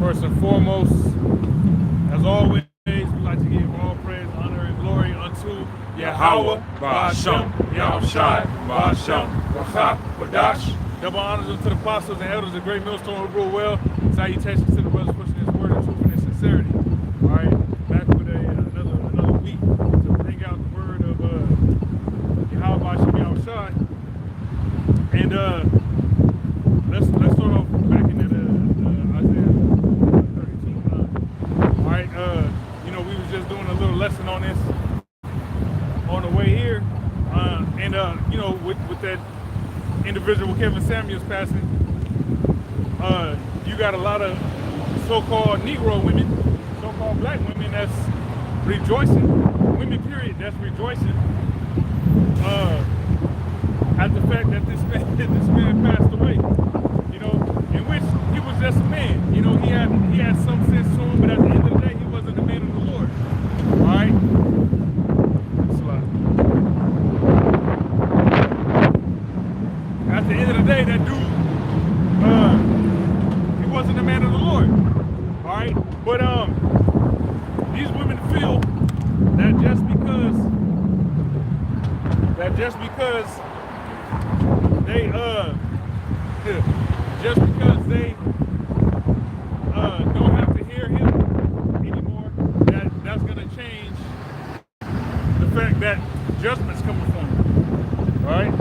First and foremost, as always, we like to give all praise, honor, and glory unto Yahweh, Ba'ashem, Yahushai, Ba'ashem, Wacha, Wadash. Double honors unto the apostles and elders of Great Millstone who rule well. Salutations to the brothers pushing his word in truth and in sincerity. All right, back with another week to bring out the word of Yahweh, Ba'ashem, Yahushai. And let's start off back in Isaiah 13:9. All right, we was just doing a little lesson on this on the way here, with that individual Kevin Samuels passing, you got a lot of so-called Negro women, so-called black women that's rejoicing, women period, that's rejoicing at the fact that this man passed away. In which he was just a man. He had some sense to him, but at the end of the day, he wasn't a man of the Lord. All right. At the end of the day, that dude, he wasn't a man of the Lord. All right. But these women feel that just because they don't have to hear him anymore, that's gonna change the fact that judgment's coming from him. All right.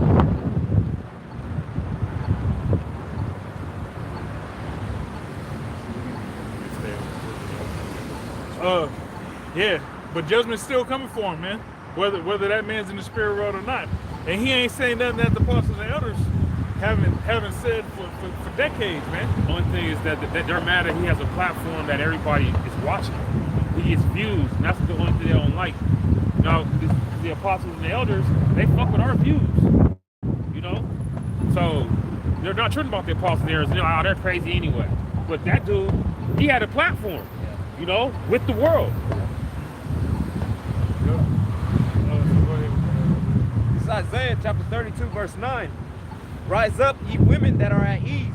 But judgment's still coming for him, man. Whether that man's in the spirit world or not. And he ain't saying nothing that the apostles and elders haven't said for decades, man. The only thing is that they're mad that he has a platform that everybody is watching. He gets views, and that's the only thing they don't like. Now, the apostles and the elders, they fuck with our views, So they're not tripping about the apostles and the elders. They're crazy anyway. But that dude, he had a platform, with the world. This is Isaiah chapter 32, verse 9. Rise up, ye women that are at ease.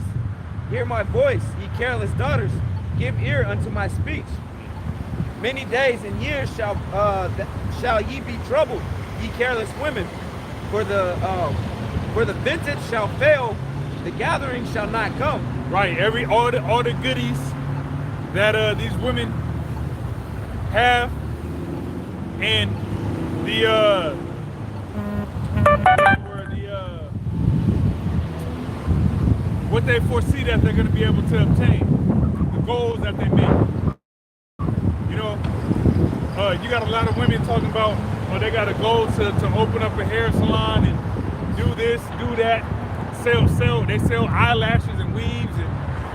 Hear my voice, ye careless daughters. Give ear unto my speech. Many days and years shall ye be troubled, ye careless women. For the vintage shall fail, the gathering shall not come. Right. All the goodies that these women have, and what they foresee that they're going to be able to obtain, the goals that they make. You got a lot of women talking about, they got a goal to open up a hair salon and do this, do that, they sell eyelashes and weaves and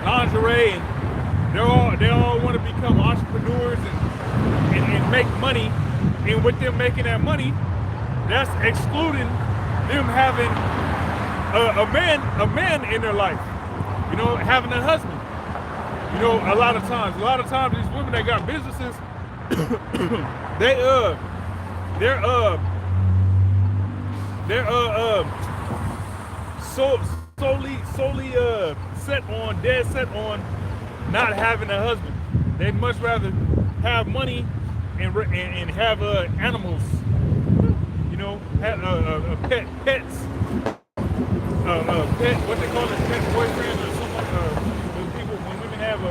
lingerie, and they all want to become entrepreneurs and make money. And with them making that money, that's excluding them having a man in their life, having a husband. A lot of times these women that got businesses, they're solely dead set on not having a husband. They'd much rather have money and have animals, have pets, what they call it, pet boyfriends or something. When women have a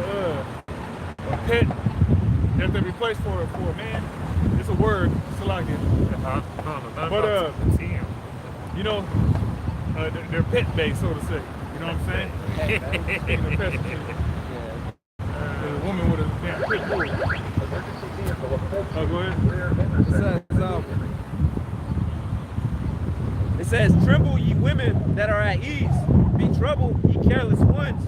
pet that they replace for a man, it's a word. It's like it. But they're pet based, so to say. You know what I'm saying? A woman with a pit bull. Oh, go ahead. It says, tremble ye women that are at ease. Be troubled, ye careless ones.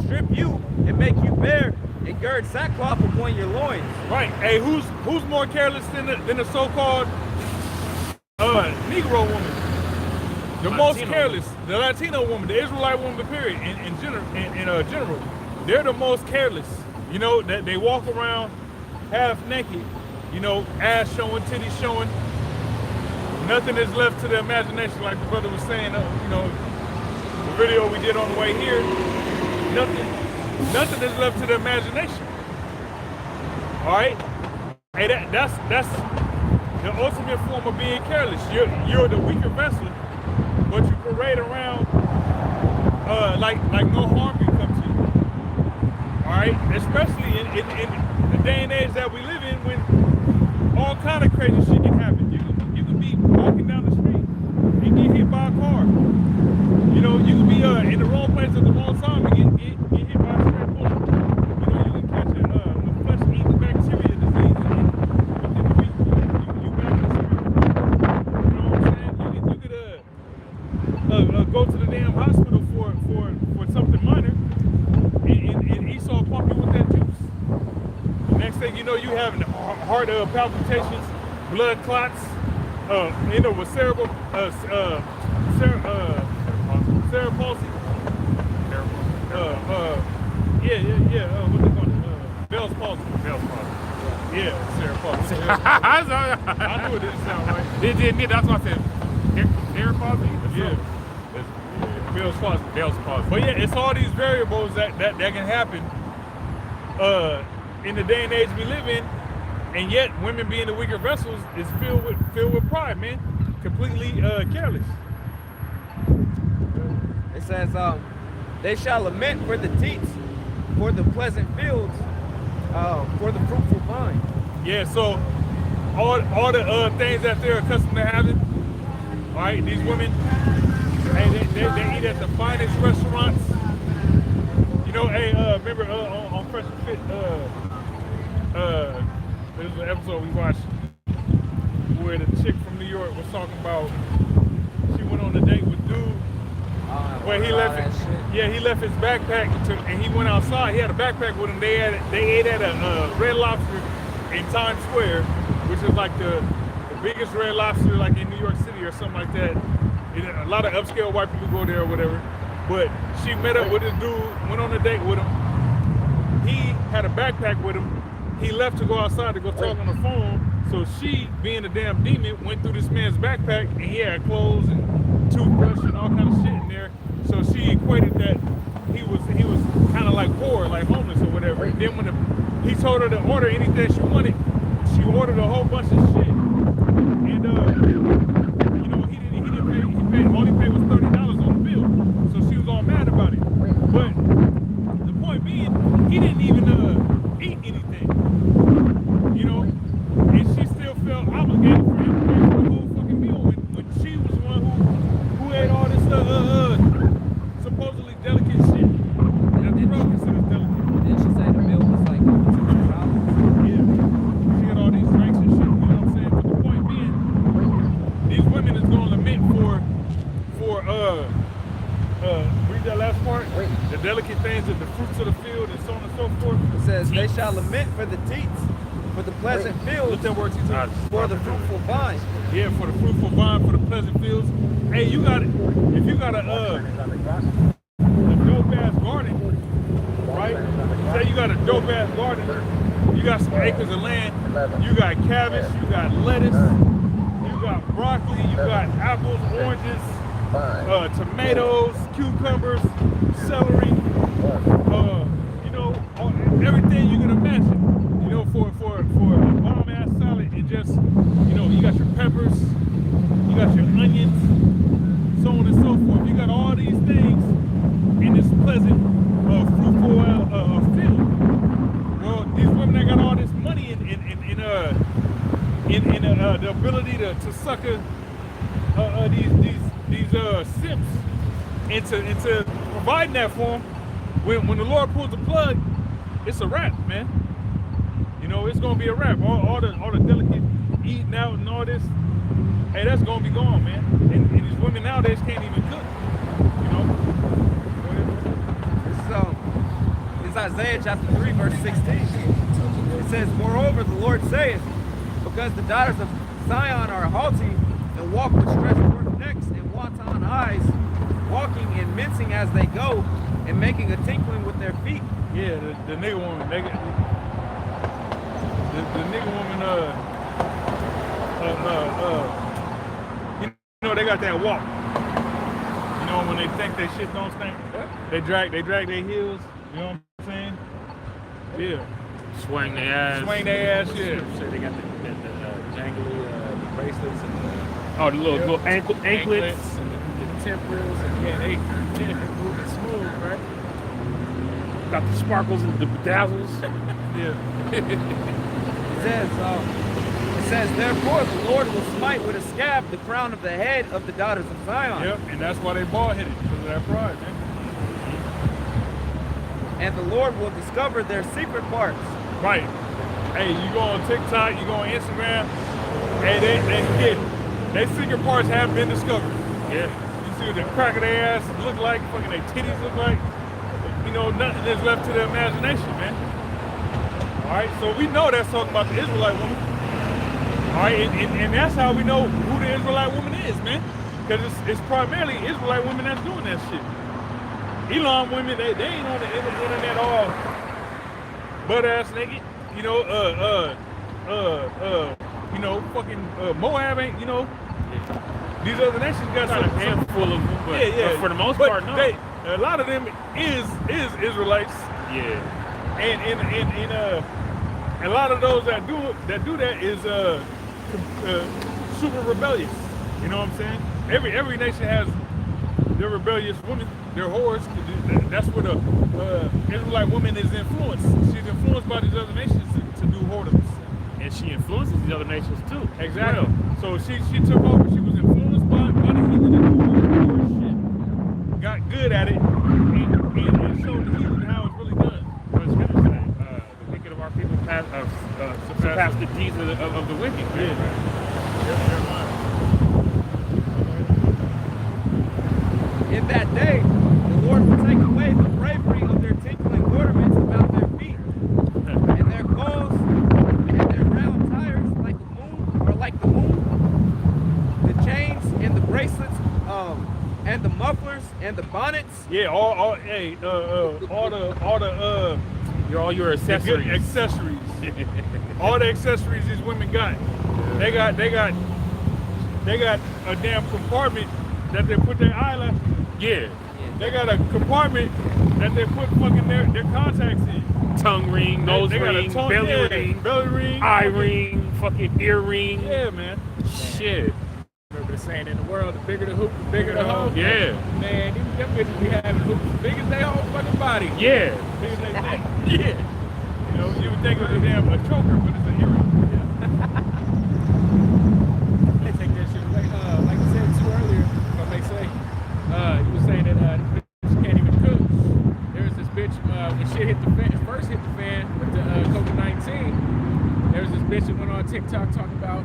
Strip you and make you bare, and gird sackcloth upon your loins. Right. Hey, who's more careless than the so-called Negro woman? The most careless, the Latino woman, the Israelite woman, period, in general. They're the most careless. That they walk around half naked, ass showing, titties showing. Nothing is left to the imagination, like the brother was saying, the video we did on the way here. nothing is left to the imagination. All right, hey, that's the ultimate form of being careless. You're the weaker vessel, but you parade around like no harm can come to you. All right, especially in the day and age that we live in, when all kind of crazy shit can happen. You can be walking down the street and get hit by a car. You know, you can be in the wrong place at the wrong time and get hit by a stray bullet. You know, you can catch a flesh-eating bacteria disease within the week. You back in the street. You know what I'm saying? You could go to the damn hospital for something minor, and Esau pump you with that juice. The next thing you know, you having heart palpitations, blood clots, end up with cerebral palsy. What they call it? Bell's palsy. Bell's palsy. Yeah, cerebral palsy. I knew it didn't sound right. It did. That's what I said. Cerebral palsy. Yeah. Bell's palsy. Bell's palsy. But yeah, it's all these variables that can happen in the day and age we live in, and yet women being the weaker vessels is filled with pride, man. Completely careless. It says, they shall lament for the teats, for the pleasant fields, for the fruitful vine. Yeah, so all the things that they're accustomed to having, all right, these women, hey, they eat at the finest restaurants. You know, hey, remember on Fresh and Fit, there was an episode we watched where the chick from New York was talking about she went on a date with dude where he left he left his backpack and he went outside. He had a backpack with him. They ate at a Red Lobster in Times Square, which is like the biggest Red Lobster like in New York City or something like that. A lot of upscale white people go there or whatever. But she met up with this dude, went on a date with him. He had a backpack with him. He left to go outside to go talk on the phone. So she, being a damn demon, went through this man's backpack and he had clothes and toothbrush and all kind of shit in there. So she equated that he was kind of like poor, like homeless or whatever. And then when he told her to order anything she wanted, she ordered a whole bunch of shit. And you know, he didn't pay. All he paid was $30 on the bill. So she was all mad about it. But the point being, he didn't even eat anything. You know, and she still felt obligated for him to pay for the whole fucking meal when she was the one who ate all this supposedly delicate shit. That the bro considers delicate. Then she said the bill was like $200. Yeah. She got all these drinks and shit, you know what I'm saying? But the point being, these women is gonna lament for read that last part? The delicate things of the fruits of the field and so on and so forth. It says, they shall lament for the teats, for the pleasant fields, Look that word you said. for the fruitful vine. Yeah, for the fruitful vine, for the pleasant fields. Hey, you got it. If you got a dope ass garden, right? Say you got a dope ass garden, you got some acres of land, you got cabbage, you got lettuce, you got broccoli, you got apples, oranges, tomatoes, cucumbers, celery, you know, everything you can imagine. You know, for a bomb ass salad, it just, you know, you got your peppers, you got your onions, so on and so forth. You got all these things in this pleasant, fruitful field. Well, these women that got all this money in the ability to sucker these simps into providing that for them. When the Lord pulls the plug, it's a wrap, man. You know, it's gonna be a wrap. All the delicate eating out and all this, hey, that's gonna be gone, man. And these women nowadays can't even cook. You know. It's Isaiah chapter 3, verse 16. It says, moreover, the Lord saith, because the daughters of Zion are haughty and walk with stretched forth necks and wanton eyes, walking and mincing as they go, and making a tinkling with their feet. Yeah, the nigga woman, the nigga woman, you know, they got that walk. You know, when they think their shit don't stink, they drag their heels. You know what I'm saying? Yeah. Swing their ass. Swing their ass, yeah. So they got the jangly bracelets and Oh, the little anklets. and the temporals, and yeah, they moving smooth, right? Got the sparkles and the bedazzles. Yeah. It says, therefore the Lord will smite with a scab the crown of the head of the daughters of Zion. Yep, and that's why they bald-headed, because of that pride, man. And the Lord will discover their secret parts. Right. Hey, you go on TikTok, you go on Instagram, hey, their secret parts have been discovered. Yeah. You see what the crack of their ass look like, fucking their titties look like. You know, nothing is left to the imagination, man. All right, so we know that's talking about the Israelite woman. All right, and that's how we know who the Israelite woman is, man. Because it's primarily Israelite women that's doing that shit. Elon women, they ain't on the internet all butt ass naked. You know, fucking Moab ain't, you know. These other nations got Got a handful of them, but, yeah. but for the most But part, no. a lot of them is Israelites. Yeah. And a lot of those that do that is super rebellious. You know what I'm saying? Every nation has their rebellious women, their whores. That's where the Israelite woman is influenced. She's influenced by these other nations to do whoredoms. And she influences the other nations too. Exactly. So she took over. She was influenced by the heathen and do whore shit. Got good at it and showed the heathen how it's really done. What it's gonna say, the wicked of our people surpass the deeds of the wicked. Yeah. Right? In that day, the Lord will take away the bravery of their tinkling ornaments about their feet, and their clothes, and their round tires like the moon, the chains and the bracelets, and the mufflers and the bonnets. Yeah, all Your accessories. the accessories. All the accessories these women got. They got a damn compartment that they put their eyelashes in. Yeah. They got a compartment that they put fucking their contacts in. Tongue ring, nose They got a ring, tongue- belly yeah, ring, belly ring, eye fucking- ring, fucking ear ring. Yeah, man. Shit. Remember the saying in the world, the bigger the hoop, the bigger the hoe. Yeah. Man, them bitches be having hoops as big as they whole fucking body. Yeah. Big as they think. Yeah. You know, you would think it was a damn choker, but it's an earring. They take that shit away. Like I said too earlier, if I may say, you were saying that the bitch can't even cook. There's this bitch, when shit first hit the fan with the COVID-19, there was this bitch that went on TikTok talking about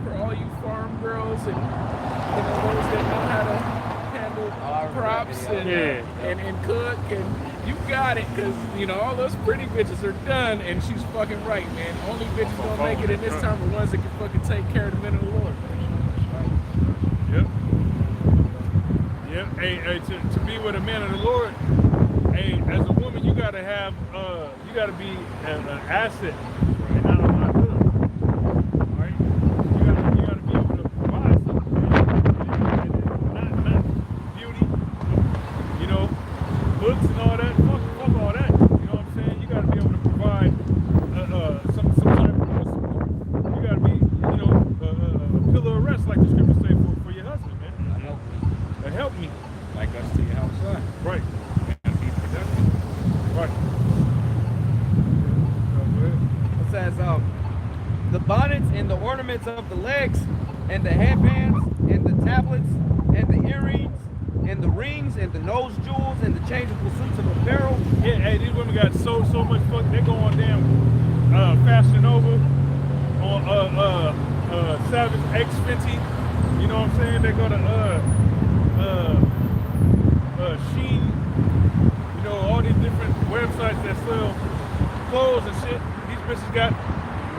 for all you farm girls and those that know how to handle crops and cook, and you got it, because all those pretty bitches are done, and she's fucking right, man. Only bitches gonna make it in this time are ones that can fucking take care of the men of the Lord. Yep. Yep. Hey, to be with a man of the Lord, hey, as a woman, you gotta have, you gotta be an asset and not a liability. All right. You gotta be able to provide something, not beauty, looks and all that. Fuck all that. You know what I'm saying? You gotta be able to provide some type of support. You gotta be, a pillar of rest, like the scriptures say, for your husband, man. Help me. Like us to your house, son. Right. Gotta be productive. Right. It says, the bonnets and the ornaments of the legs, and the headbands, and the tablets, and the earrings, and the rings, and the nose jewels, and the changeable suits of apparel. Yeah, hey, these women got so much fuck. They go on damn Fashion Nova, on Savage X Fenty. You know what I'm saying? They go to Shein. All these different websites that sell clothes and shit. These bitches got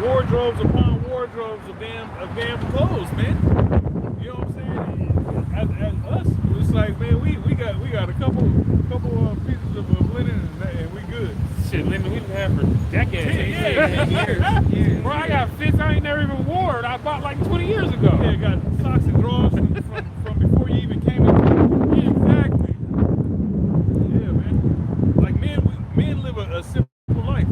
wardrobes upon wardrobes of damn clothes, man. You know what I'm saying? As us, it's like, man, we got a couple pieces of linen and we good. Shit, linen we've had for decades. years. Bro, I got fits I ain't never even wore. I bought like 20 years ago. Yeah, got socks and drawers from before you even came into it. Yeah, exactly. Yeah, man. Like men live a simple life.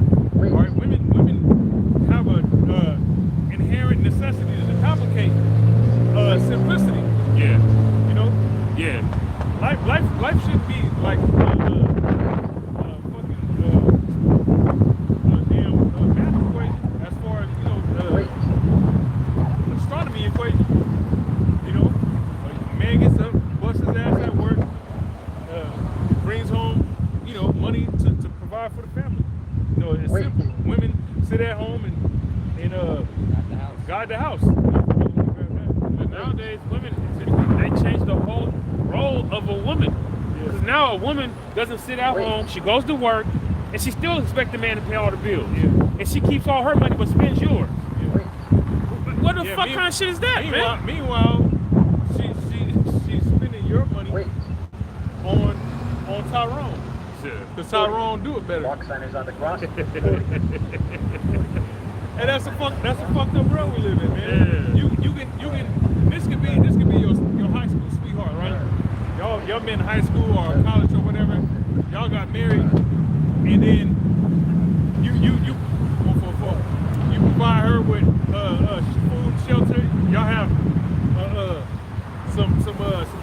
know, it's simple. Women sit at home and guide the house. But nowadays, women, they changed the whole role of a woman. Because now a woman doesn't sit at home, she goes to work, and she still expects the man to pay all the bills. Yeah. And she keeps all her money but spends yours. Yeah. What the fuck kind of shit is that, man? Meanwhile, she's spending your money on Tyrone. Because Tyrone do it better. Walk sign is on the cross. And that's a fucked up world we live in, man. Yeah. You can this could be your high school sweetheart, right? Y'all been in high school or college or whatever. Y'all got married, and then you provide her with food, shelter. Y'all have some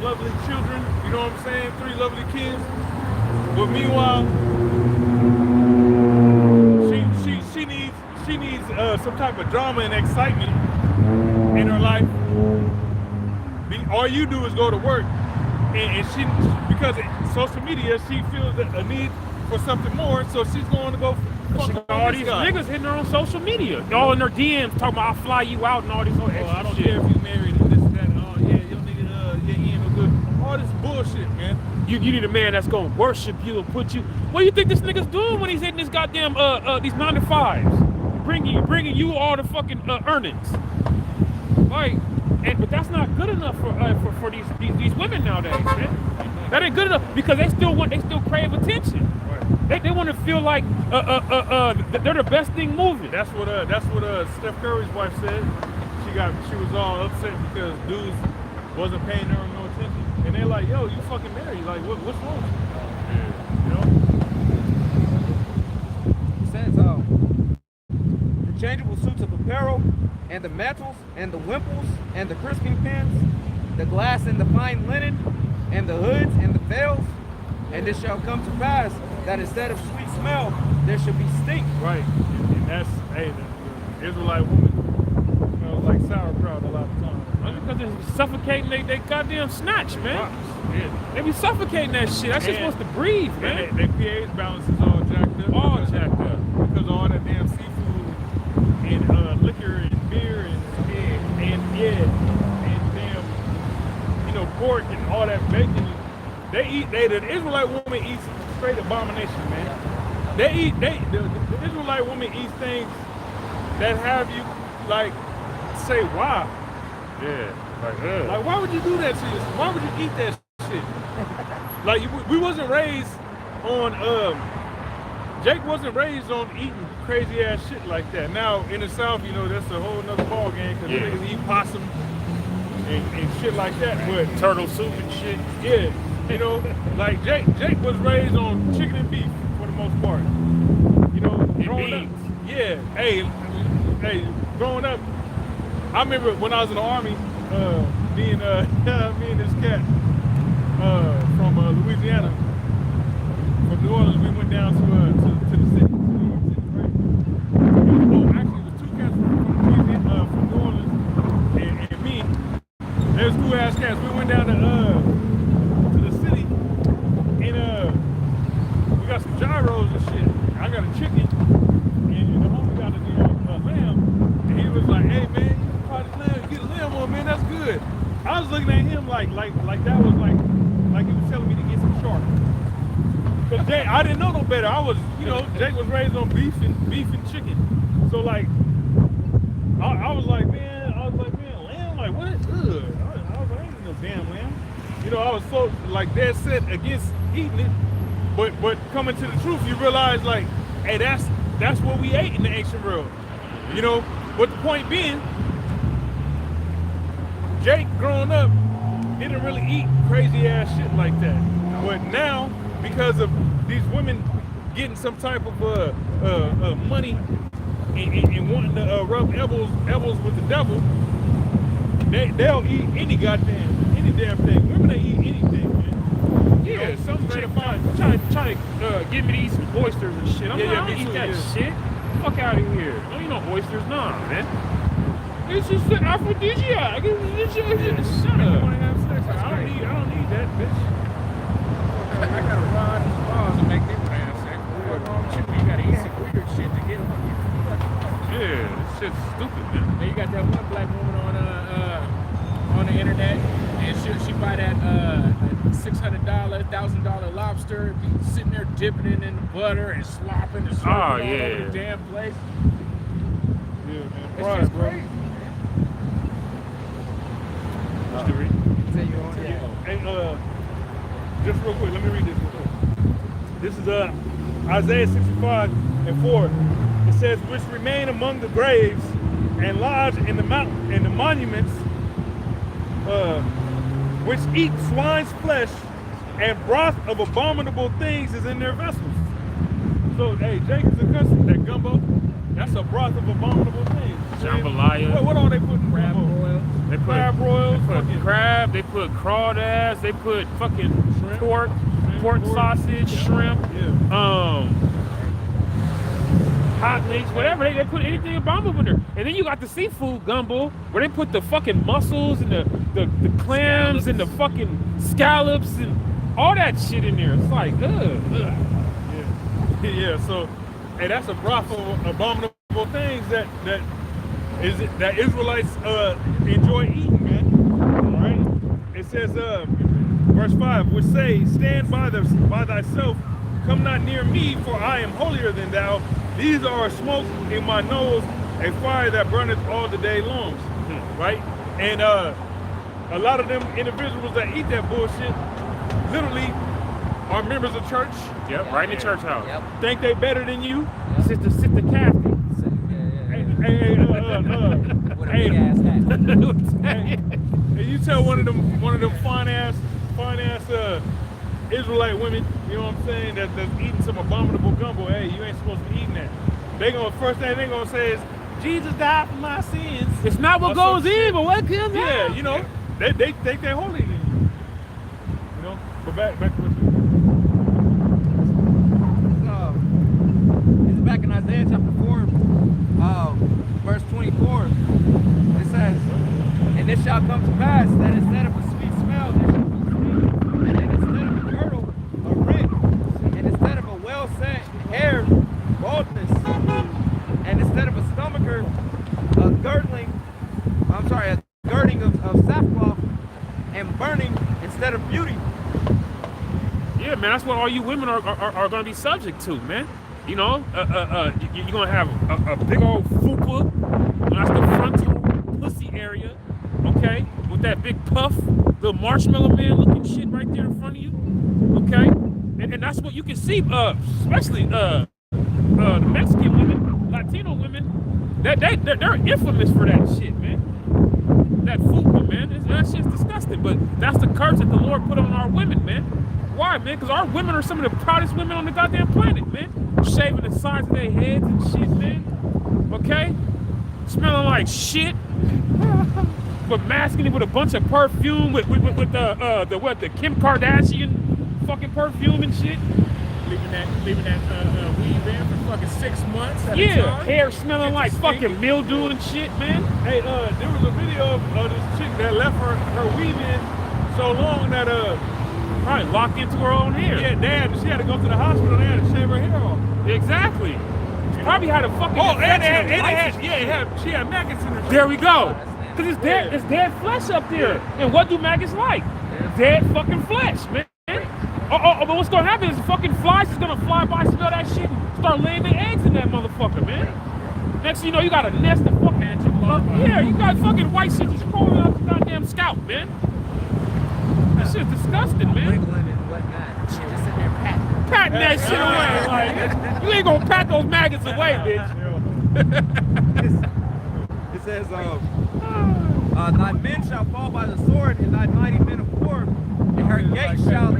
lovely children. You know what I'm saying? 3 lovely kids. But meanwhile, she needs some type of drama and excitement in her life. All you do is go to work, and she, because of social media, she feels a need for something more, so she's going to go fuck All these niggas hitting her on social media. All in her DMs talking about I'll fly you out and all this other extra I don't shit. care if you married and this and that. Oh yeah, your nigga, he ain't no good. All this bullshit, man. You need a man that's gonna worship you and put you. What do you think this nigga's doing when he's hitting this goddamn these 9 to 5s, bringing you all the fucking earnings? Like, but that's not good enough for these women nowadays, man. That ain't good enough because they still crave attention. Right. They want to feel like they're the best thing moving. That's what Steph Curry's wife said. She was all upset because dudes wasn't paying her no attention. And they're like, yo, you fucking married. Like, what's wrong with you? You know? It says, the changeable suits of apparel, and the mantles, and the wimples, and the crisping pins, the glass and the fine linen, and the hoods and the veils. And it shall come to pass that instead of sweet smell, there shall be stink. Right. And that's, hey, the Israelite woman smells like sauerkraut a lot of times. Because they're suffocating they goddamn snatch, man. Yeah. They be suffocating that shit. That shit's supposed to breathe, man. Their pH balance is all jacked up. All jacked up. Because of all that damn seafood and liquor and beer and damn, pork and all that bacon. The Israelite woman eats straight abomination, man. The Israelite woman eats things that have you like say why. Yeah. Like why would you do that to yourself? Why would you eat that shit? Like we wasn't raised on Jake wasn't raised on eating crazy ass shit like that. Now in the South, that's a whole nother ball game because niggas eat possum and shit like that. But Turtle soup and shit. yeah, like Jake was raised on chicken and beef for the most part. Growing up. Yeah, hey, growing up, I remember when I was in the Army, me and this cat from Louisiana, from New Orleans, we went down to the city, New York City, right? Actually, the 2 cats from New Orleans and me. They was cool ass cats. We went down to the city, and we got some gyros and shit. I got a chicken, and the homie got a lamb, and he was like, "Hey man, you can probably get a lamb on, man. That's good." I was looking at him like that was like he was telling me to get some shark. Cause Jake, I didn't know no better. I was, Jake was raised on beef and chicken. So like, I was like, man, lamb, like what? Ugh. I was like, I ain't eating no damn lamb. I was so like dead set against eating it. But coming to the truth, you realize like, hey, that's what we ate in the ancient world. But the point being, Jake growing up didn't really eat crazy ass shit like that. But now, because of these women getting some type of money and wanting to rub elbows with the devil, they'll eat any damn thing. Women, they eat anything, man. Yeah, some chick trying to get me to eat some oysters and shit. I don't eat that shit. Fuck out of here. Don't eat no oysters, nah, man. It's just an aphrodisiac. Shut up. You want to have sex? I don't need that, bitch. I gotta ride these balls and make them have sex. You gotta eat some weird shit. shit's stupid, man. Then you got that one black woman on the internet, and she buy that $600, $1,000 lobster, be sitting there dipping it in the butter and slopping and slurping all over the damn place. Yeah, man. It's Pride, just bro. crazy. Hey, just real quick, let me read this real quick. This is Isaiah 65:4. It says, which remain among the graves and lodge in the monuments, which eat swine's flesh, and broth of abominable things is in their vessels. So, hey, Jacob's accustomed that gumbo. That's a broth of abominable things. Jambalaya. What all they put in Crab gumbo? broil. They put Crab broils. They put crab. They put crawdad ass. They put fucking Shrimp. pork sausage, shrimp. Yeah. Hot links, whatever. They put anything abominable in there. And then you got the seafood gumbo where they put the fucking mussels and the clams and the fucking scallops and all that shit in there. It's like, ugh. Yeah, so, hey, that's a broth of abominable things that Israelites enjoy eating, man. All right. It says, verse 5, which say, stand by thyself, come not near me, for I am holier than thou. These are a smoke in my nose, a fire that burneth all the day long. Right? And a lot of them individuals that eat that bullshit literally are members of church. Yep, right in the church house. Yep. Think they better than you. Sister Kathy. Hey, With a big ass hat. and you tell one of them fine ass Israelite women, you know what I'm saying, that's eating some abominable gumbo, hey, you ain't supposed to be eating that. First thing they gonna say is, Jesus died for my sins. It's not what goes in, but what comes out. Yeah, you know, they think they're holier than you. You know, but back to what you. It's back in Isaiah chapter 4, verse 24. It says, and it shall come to pass that instead of a sweet smell, there shall be sweet, and instead of a girdle, a ring, and instead of a well-set hair, baldness, and instead of a stomacher, a girding of sackcloth, and burning instead of beauty. Yeah, man, that's what all you women are going to be subject to, man. You know, you're going to have a big old fupa. That's the frontal pussy area, okay? With that big puff, the marshmallow man looking shit right there in front of you, okay? And that's what you can see, especially the Mexican women, Latino women, they're infamous for that shit, man. That fupa, man, that shit's disgusting. But that's the curse that the Lord put on our women, man. Why, man? Because our women are some of the proudest women on the goddamn planet, man. Shaving the sides of their heads and shit, man. Okay? Smelling like shit. But masking it with a bunch of perfume with the Kim Kardashian fucking perfume and shit. Leaving that weave in for fucking 6 months at a Yeah, time. hair smelling like fucking mildew and shit, man. Hey, there was a video of this chick that left her weave in so long that Probably locked into her own hair. Yeah, she had to go to the hospital. They had to shave her hair off. Exactly. She probably had a fucking. She had maggots in her. There we go. Cause it's dead flesh up there. And what do maggots like? Dead fucking flesh, man. But what's gonna happen is fucking flies is gonna fly by, smell that shit, and start laying their eggs in that motherfucker, man. Next thing you know, you got a nest of fucking. Yeah, you got fucking white shit just crawling out your goddamn scalp, man. That shit's disgusting, man. Wiggling and whatnot. She just sitting there patting. Patting that shit away, like you ain't gonna pat those maggots away, bitch. It says, thy men shall fall by the sword, and thy mighty men of war, and her gate shall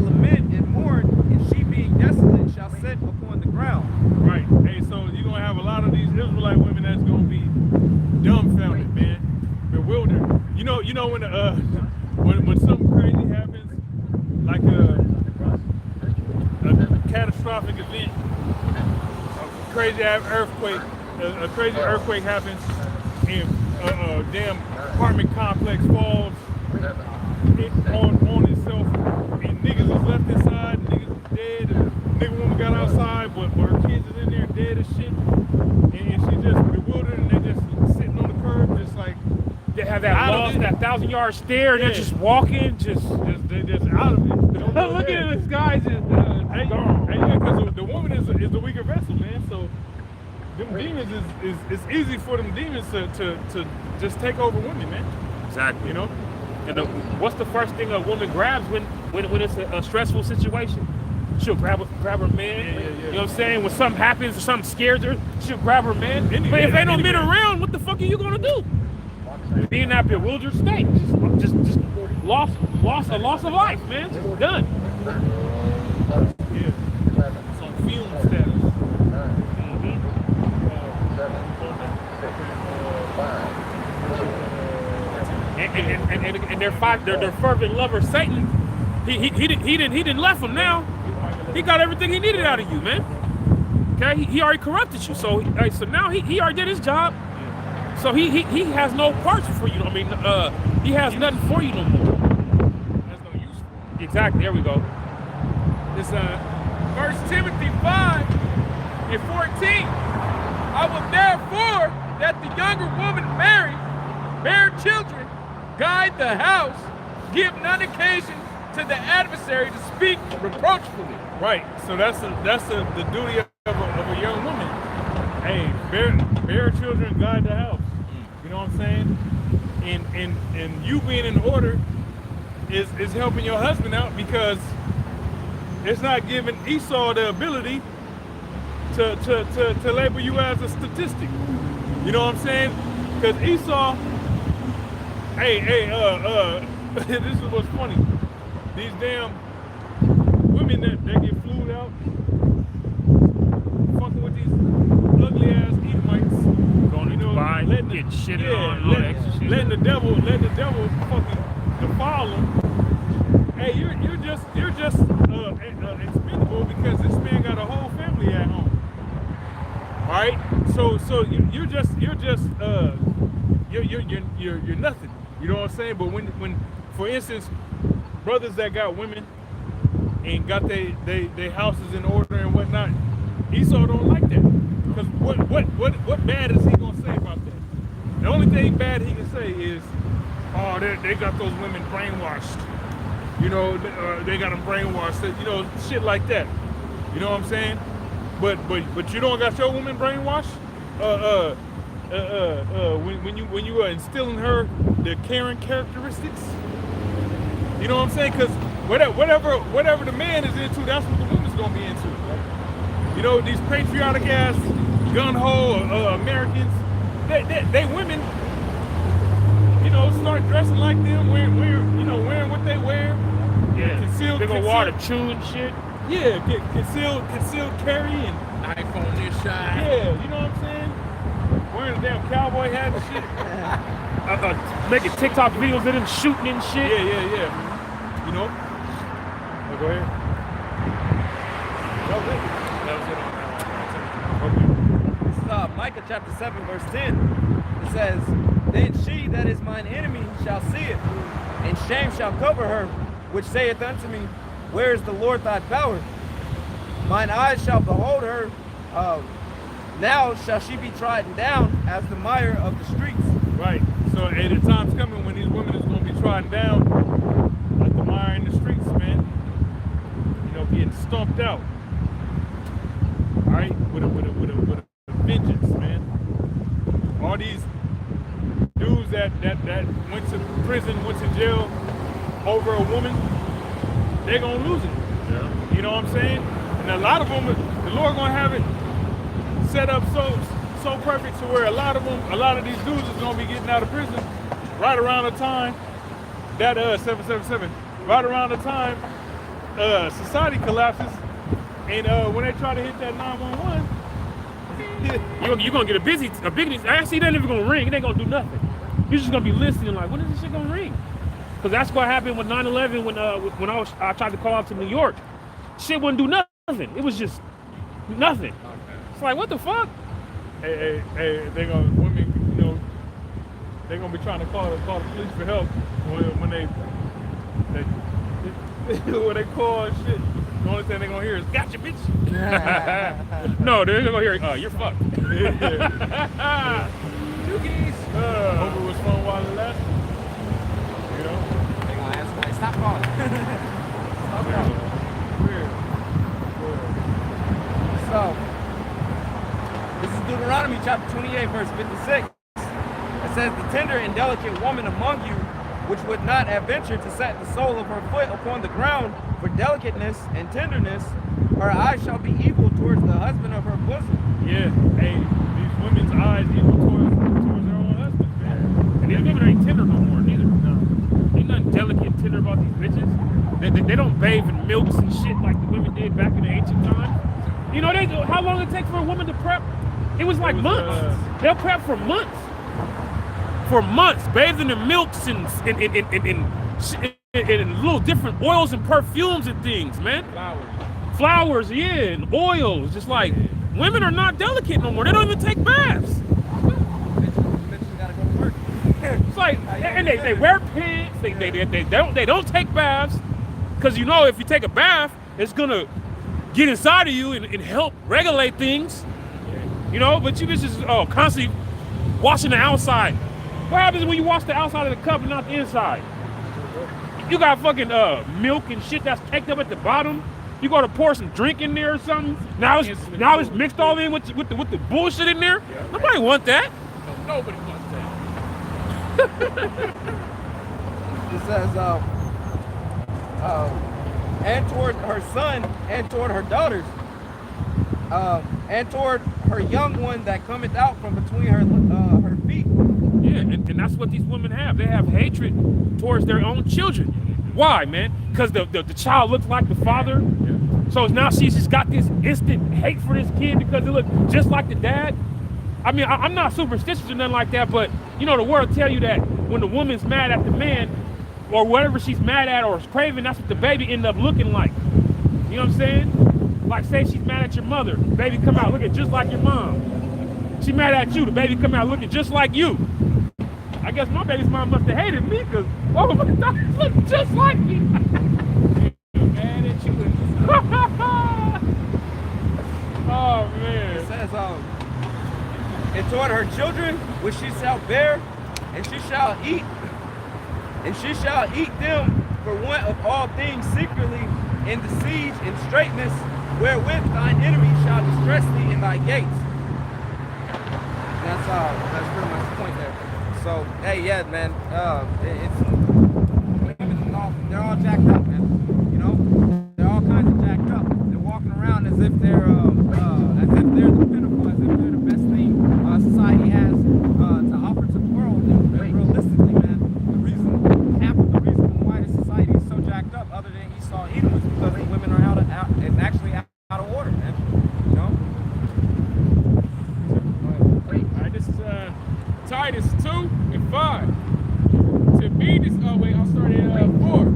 lament and mourn, and she being desolate shall sit upon the ground. Right. Hey, so you're gonna have a lot of these Israelite women that's gonna be dumbfounded, man, bewildered. You know when something crazy happens, like a catastrophic event, a crazy earthquake happens, and a damn apartment complex falls on itself, and niggas is left inside, and niggas is dead, and nigga woman got outside, but her kids is in there dead as shit, and she's just bewildered, and they're just sitting on the curb, just like They have that lost, that 1,000-yard stare, and they're just walking, they're just out of it. look at this guy just gone. Because the woman is the weaker vessel, man. So them demons it's easy for them demons to just take over women, man. Exactly. You know. And what's the first thing a woman grabs when it's a stressful situation? She'll grab her man. Yeah. You know what I'm saying? When something happens or something scares her, she'll grab her man. But if ain't no men around, what the fuck are you gonna do? Be in that bewildered state, just loss of life, man. Just done. Yeah. It's on fume status. And their fervent lover Satan, he didn't left him now. He got everything he needed out of you, man. Okay, he already corrupted you, so now he already did his job. So he has no parts for you. I mean, he has nothing for you no more. Has no use for it. Exactly. There we go. It's 1 Timothy 5:14. I will therefore that the younger woman marry, bear children, guide the house, give none occasion to the adversary to speak reproachfully. Right. So that's the duty of a young woman. Hey, bear children, guide the house. You know what I'm saying? And you being in order is helping your husband out, because it's not giving Esau the ability to label you as a statistic. You know what I'm saying? Because Esau, this is what's funny. These damn women that get flued out, fucking with these ugly ass Edomites, Going to Dubai, getting shitted on, all that extra shit. letting the devil fucking defile them. Hey, you're just expendable, because this man got a whole family at home. All right, so you're nothing. You know what I'm saying? But when for instance, brothers that got women and got they houses in order and whatnot, Esau don't like that. Because what bad is he gonna say about that? The only thing bad he can say is, oh, they got those women brainwashed. You know, they got them brainwashed. You know, shit like that. You know what I'm saying? But you don't got your woman brainwashed. When you are instilling her the caring characteristics. You know what I'm saying? Because whatever the man is into, that's what the woman's gonna be into. You know, these patriotic ass gun-ho Americans, they women, you know, start dressing like them, wearing what they wear. Yeah, Concealed big old water chewing shit. Yeah, concealed carry and Knife on this side. yeah, you know what I'm saying? Wearing a damn cowboy hat and shit. Making TikTok videos of them shooting and shit. Yeah. You know? Oh, go ahead. That was it on that one. This is Micah chapter 7, verse 10. It says, Then she that is mine enemy shall see it, and shame shall cover her, which saith unto me, Where is the Lord thy power? Mine eyes shall behold her. Now shall she be trodden down as the mire of the streets. Right. So at the time's coming when these women is gonna be trodden down like the mire in the streets, man. You know, getting stomped out. All right, with a vengeance, man. All these dudes that went to prison, went to jail over a woman, they're gonna lose it. Yeah. You know what I'm saying? And a lot of them, the Lord gonna have it set up so perfect to where a lot of these dudes is gonna be getting out of prison right around the time that 777, right around the time society collapses, and when they try to hit that 911, You're gonna get a big. Actually, it ain't even gonna ring. It ain't gonna do nothing. You're just gonna be listening like, when is this shit gonna ring? Because that's what happened with 9/11 when I tried to call out to New York. Shit wouldn't do nothing. It was just nothing. It's like, what the fuck? hey, they gonna women, you know, they gonna be trying to call the police for help when they when they call shit. The only thing they're gonna hear is "Gotcha, bitch." No, they're gonna hear, "You're fucked." Dookies. Hope it was fun while it lasted. You know? They gonna answer like, stop calling. Stop calling. Weird. So, this is Deuteronomy chapter 28, verse 56. It says, the tender and delicate woman among you, which would not have ventured to set the sole of her foot upon the ground for delicateness and tenderness, her eyes shall be evil towards the husband of her bosom. Yeah, hey, these women's eyes evil towards their own husbands, man. And these women ain't tender no more, neither. No. Ain't nothing delicate and tender about these bitches. They don't bathe in milks and shit like the women did back in the ancient times. You know, how long it takes for a woman to prep? It was like months. They'll prep for months. For months, bathing in milks and little different oils and perfumes and things, man. Flowers, yeah, and oils. Just like, women are not delicate no more. They don't even take baths. Bitches gotta go to work. It's like, and they wear pants. They don't take baths, because you know if you take a bath, it's gonna get inside of you and help regulate things. You know, but you bitches constantly washing the outside. What happens when you wash the outside of the cup and not the inside? You got fucking milk and shit that's caked up at the bottom. You gotta pour some drink in there or something. Now it's mixed all in with the bullshit in there. Yeah. Nobody want that. No, nobody wants that. It says, and toward her son, and toward her daughters, and toward her young one that cometh out from between her feet. Yeah, and that's what these women have. They have hatred towards their own children. Why, man? Because the child looks like the father. Yeah. So now she's just got this instant hate for this kid because it looks just like the dad. I mean, I'm not superstitious or nothing like that, but you know, the word tell you that when the woman's mad at the man or whatever she's mad at or is craving, that's what the baby end up looking like. You know what I'm saying? Like, say she's mad at your mother, the baby come out looking just like your mom. She mad at you, the baby come out looking just like you. I guess my baby's mom must have hated me because oh my God, look just like me. Mad at you. Oh man. It says, and toward her children which she shall bear, and she shall eat them for want of all things secretly in the siege and straitness, wherewith thine enemy shall distress thee in thy gates. That's pretty much the point there. So, hey, yeah, man, they're all jacked up, man. You know, they're all kinds of jacked up. They're walking around as if they're the pinnacle, as if they're the best thing society has to offer to the world. And realistically, man, half of the reason why the society is so jacked up, other than Esau Edom, is because the women are actually out of order, man. You know. All right, this is Titus 2:5. To be this, I'll start at 4.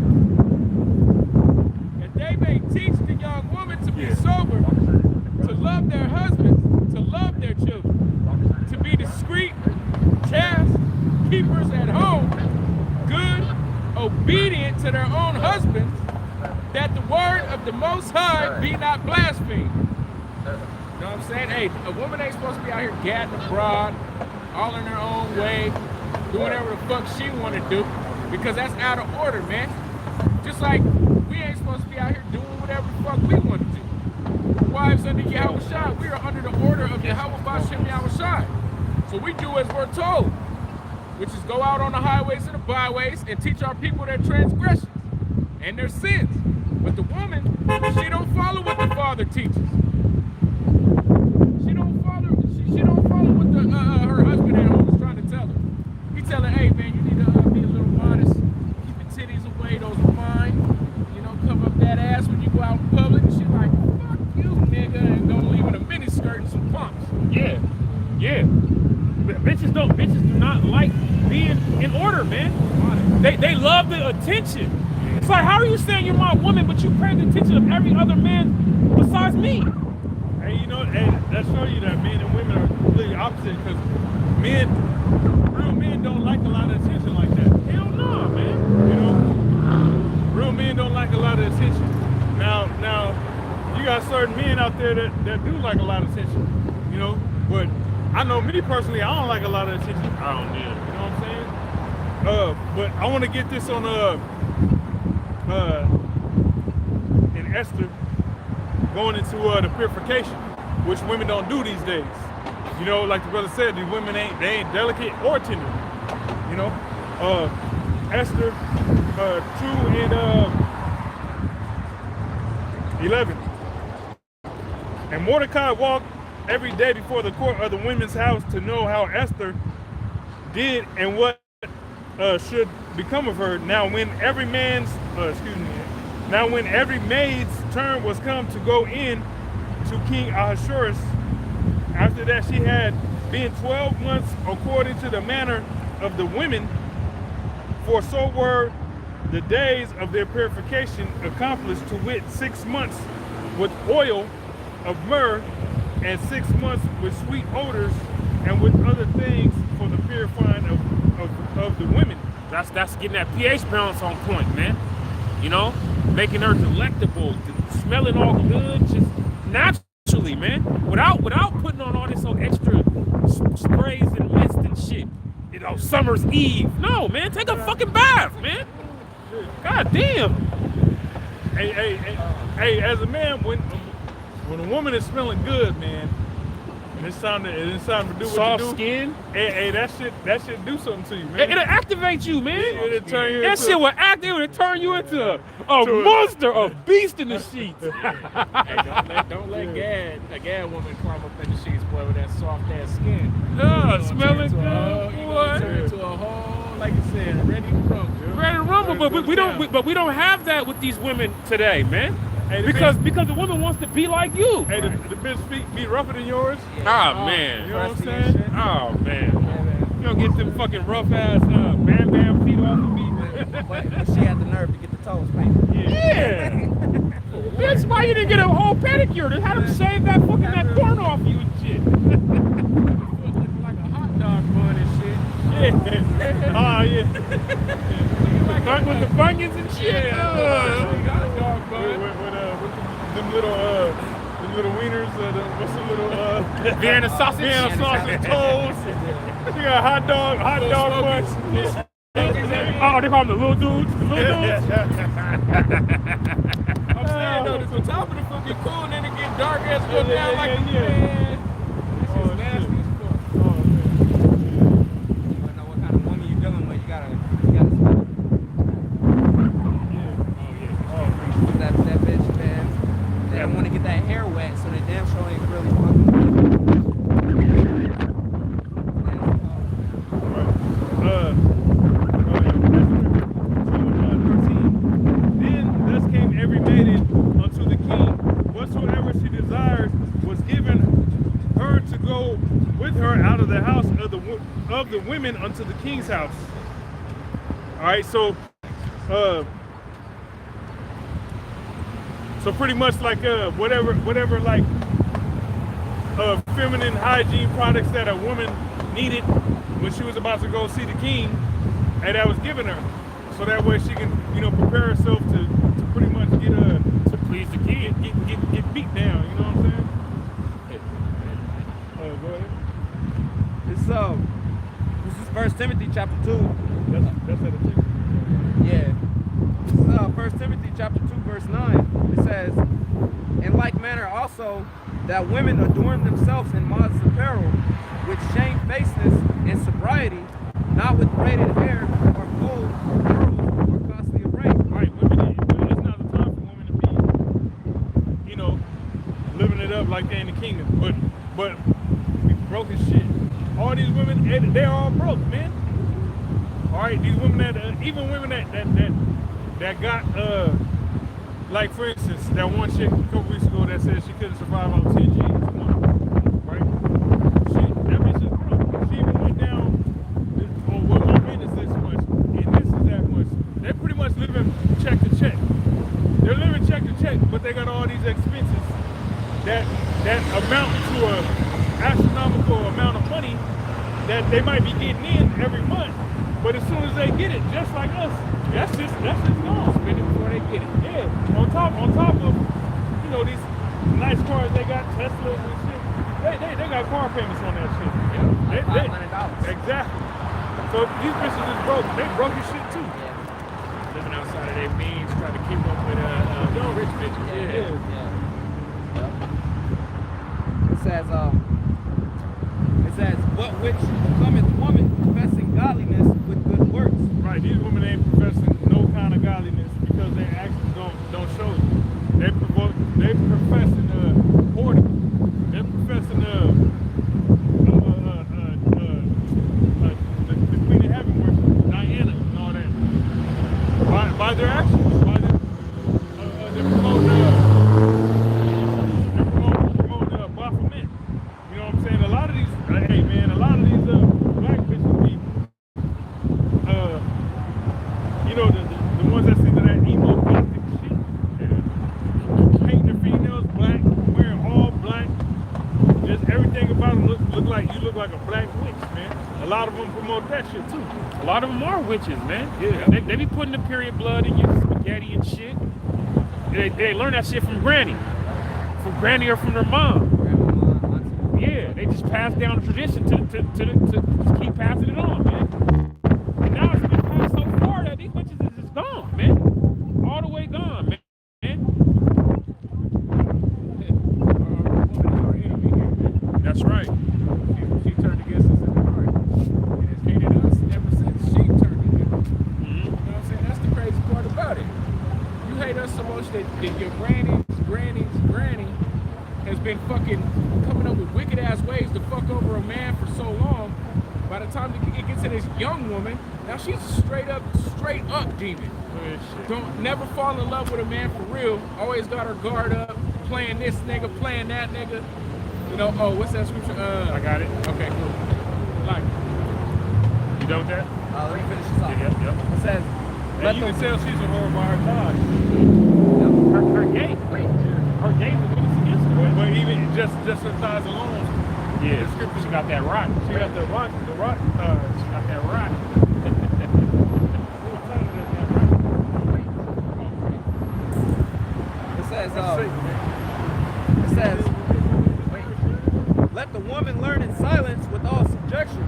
And they may teach the young woman to be sober, to love their husbands, to love their children, to be discreet, chaste, keepers at home, good, obedient to their own husbands, that the word of the Most High be not blasphemed. You know what I'm saying? Hey, a woman ain't supposed to be out here gadding abroad, all in her own way, doing whatever the fuck she want to do, because that's out of order, man. Just like we ain't supposed to be out here doing whatever the fuck we want to do. Wives under Yahweh Shai, we are under the order of Yahweh Bashem Yahweh Shai. So we do as we're told, which is go out on the highways and the byways and teach our people their transgressions and their sins. But the woman, she don't follow what the Father teaches. She don't follow what her husband at home is trying to tell her. He tell her, hey man, you need to be a little modest, keep your titties away, those are mine. You know, cover up that ass when you go out in public. And she's like, fuck you, nigga, and gonna leave in a mini skirt and some pumps. Yeah. Bitches do not like being in order, man. They love the attention. It's like, how are you saying you're my woman, but you crave the attention of every other man besides me? And you know, and that shows you that men and women are completely opposite, because real men don't like a lot of attention like that. Hell no, man. You know, real men don't like a lot of attention. Now, you got certain men out there that do like a lot of attention, you know. But I know me personally, I don't like a lot of attention. I don't need it. You know what I'm saying? But I want to get this on in Esther going into the purification, which women don't do these days. You know, like the brother said, these women ain't delicate or tender. You know, Esther 2 and 11. And Mordecai walked every day before the court of the women's house to know how Esther did and what should become of her. Now when every maid's turn was come to go in to King Ahasuerus, after that she had been 12 months according to the manner of the women, for so were the days of their purification accomplished, to wit 6 months with oil of myrrh, and 6 months with sweet odors, and with other things for the purifying of the women. That's getting that pH balance on point, man. You know, making her delectable, smelling all good, just naturally, man. Without putting on all this extra sprays and mist and shit. You know, summer's eve. No, man, take a fucking bath, man. God damn. Hey, as a man, when a woman is smelling good, man, and it's time to do what you do. Soft skin. Hey, that shit do something to you, man. It'll activate you, man. It'll turn you that into shit will activate. It'll turn you into a monster, a beast in the sheets. Hey, don't let a gad woman climb up in the sheets, boy, with that soft ass skin. Smelling good, You boy. gonna turn into a whole, like you said, ready to rumble. Ready to rumble, but we don't have that with these women today, man. Hey, Because the woman wants to be like you. Hey, the bitch feet be rougher than yours. Oh, man. You know what I'm Crusty and saying? shit. Oh, man. You don't get them fucking rough ass bam bam feet off of me. But she had the nerve to get the toes painted. Yeah. Bitch, why you didn't get a whole pedicure? Just had them shave that corn off you and shit. Looking like a hot dog bun and shit. Yeah. Oh, yeah. With the bunions and shit. Hot dog bun. With them little wieners, what's the little Vienna sausage. Vienna sausage toes. You got hot dog buns. Oh, they call them the little dudes. The little dudes. I'm saying though, the top of the fucking cool, and then it get dark as go down Yeah, like yeah. man. This is nasty as fuck. You wanna know what kind of woman you dealing with? You gotta smell it. That bitch, man. They don't want to get that hair wet, so they damn sure ain't really fucking. Then thus came every maiden unto the king, whatsoever she desired was given her to go with her out of the house of the women unto the king's house. All right, so pretty much like whatever like feminine hygiene products that a woman needed when she was about to go see the king, and that was given her, so that way she can prepare herself to pretty much get To please the king. get beat down. You know what I'm saying? Go ahead. This is 1 Timothy chapter 2. That's at the tip. Yeah. This is 1 Timothy chapter 2 verse 9. It says, in like manner also that women adorn themselves in modest apparel, with shamefacedness and sobriety, not with braided hair or gold or pearls or costly array. Right, women, it's not the time for women to be, living it up like they in the kingdom. But we broke as shit. All these women, they're all broke, man. All right, these women even women that got like for instance, that one chick a couple weeks ago that said she couldn't survive on 10 G's a month, right? That bitch is broke. She even went down on what my business is this much, and this is that much. They're pretty much living check to check. They're living check to check, but they got all these expenses that amount to a astronomical amount of money that they might be getting in every month. But as soon as they get it, just like us, that's just gone. Spend it before they get it. Yeah, on top of, you know, these nice cars they got, Teslas and shit. They got car payments on that shit. Yeah, like $500. Exactly. So these bitches is broke. They broke as shit too. Yeah. Living outside of their means, trying to keep up with rich bitches. Yeah. It says, what which becometh woman professing godliness with good works. Right. These women ain't professing no kind of godliness because their actions don't show it. They professing hoarding. They're professing the Queen of Heaven worship, Diana and all that. By their actions, by they promote Baphomet. You know what I'm saying? A lot of these, hey man, a lot of these black bitches be, you know, the ones that sing to that emo gothic shit, painting their females black, wearing all black, just everything about them look like you look like a black witch, man. A lot of them promote that shit too. A lot of them are witches, man. Yeah. They be putting the period blood in your spaghetti and shit. They learn that shit from granny or from their mom. Yeah, they just pass down the tradition to keep passing it on, man. And now it's been passed so far that these witches is just gone, man. All the way gone, man. That's right. She turned against us in the heart. And has hated us ever since she turned against us. You know what I'm saying? That's the crazy part about it. You hate us so much that your granny has been fucking coming up with wicked ass ways to fuck over a man for so long. By the time it gets to this young woman, now she's straight up demon. Don't never fall in love with a man for real. Always got her guard up, playing this nigga, playing that nigga. You know, oh, what's that scripture? I got it. Okay, cool. Like, You done with that? Let me finish this off. Yep. It says, And you can tell she's a whore by her God. Her gait. Her gait was against her. But even just her thighs alone. Yeah, the scripture, she got that rock. She got the rock. She got that rock. It says, let the woman learn in silence with all subjection.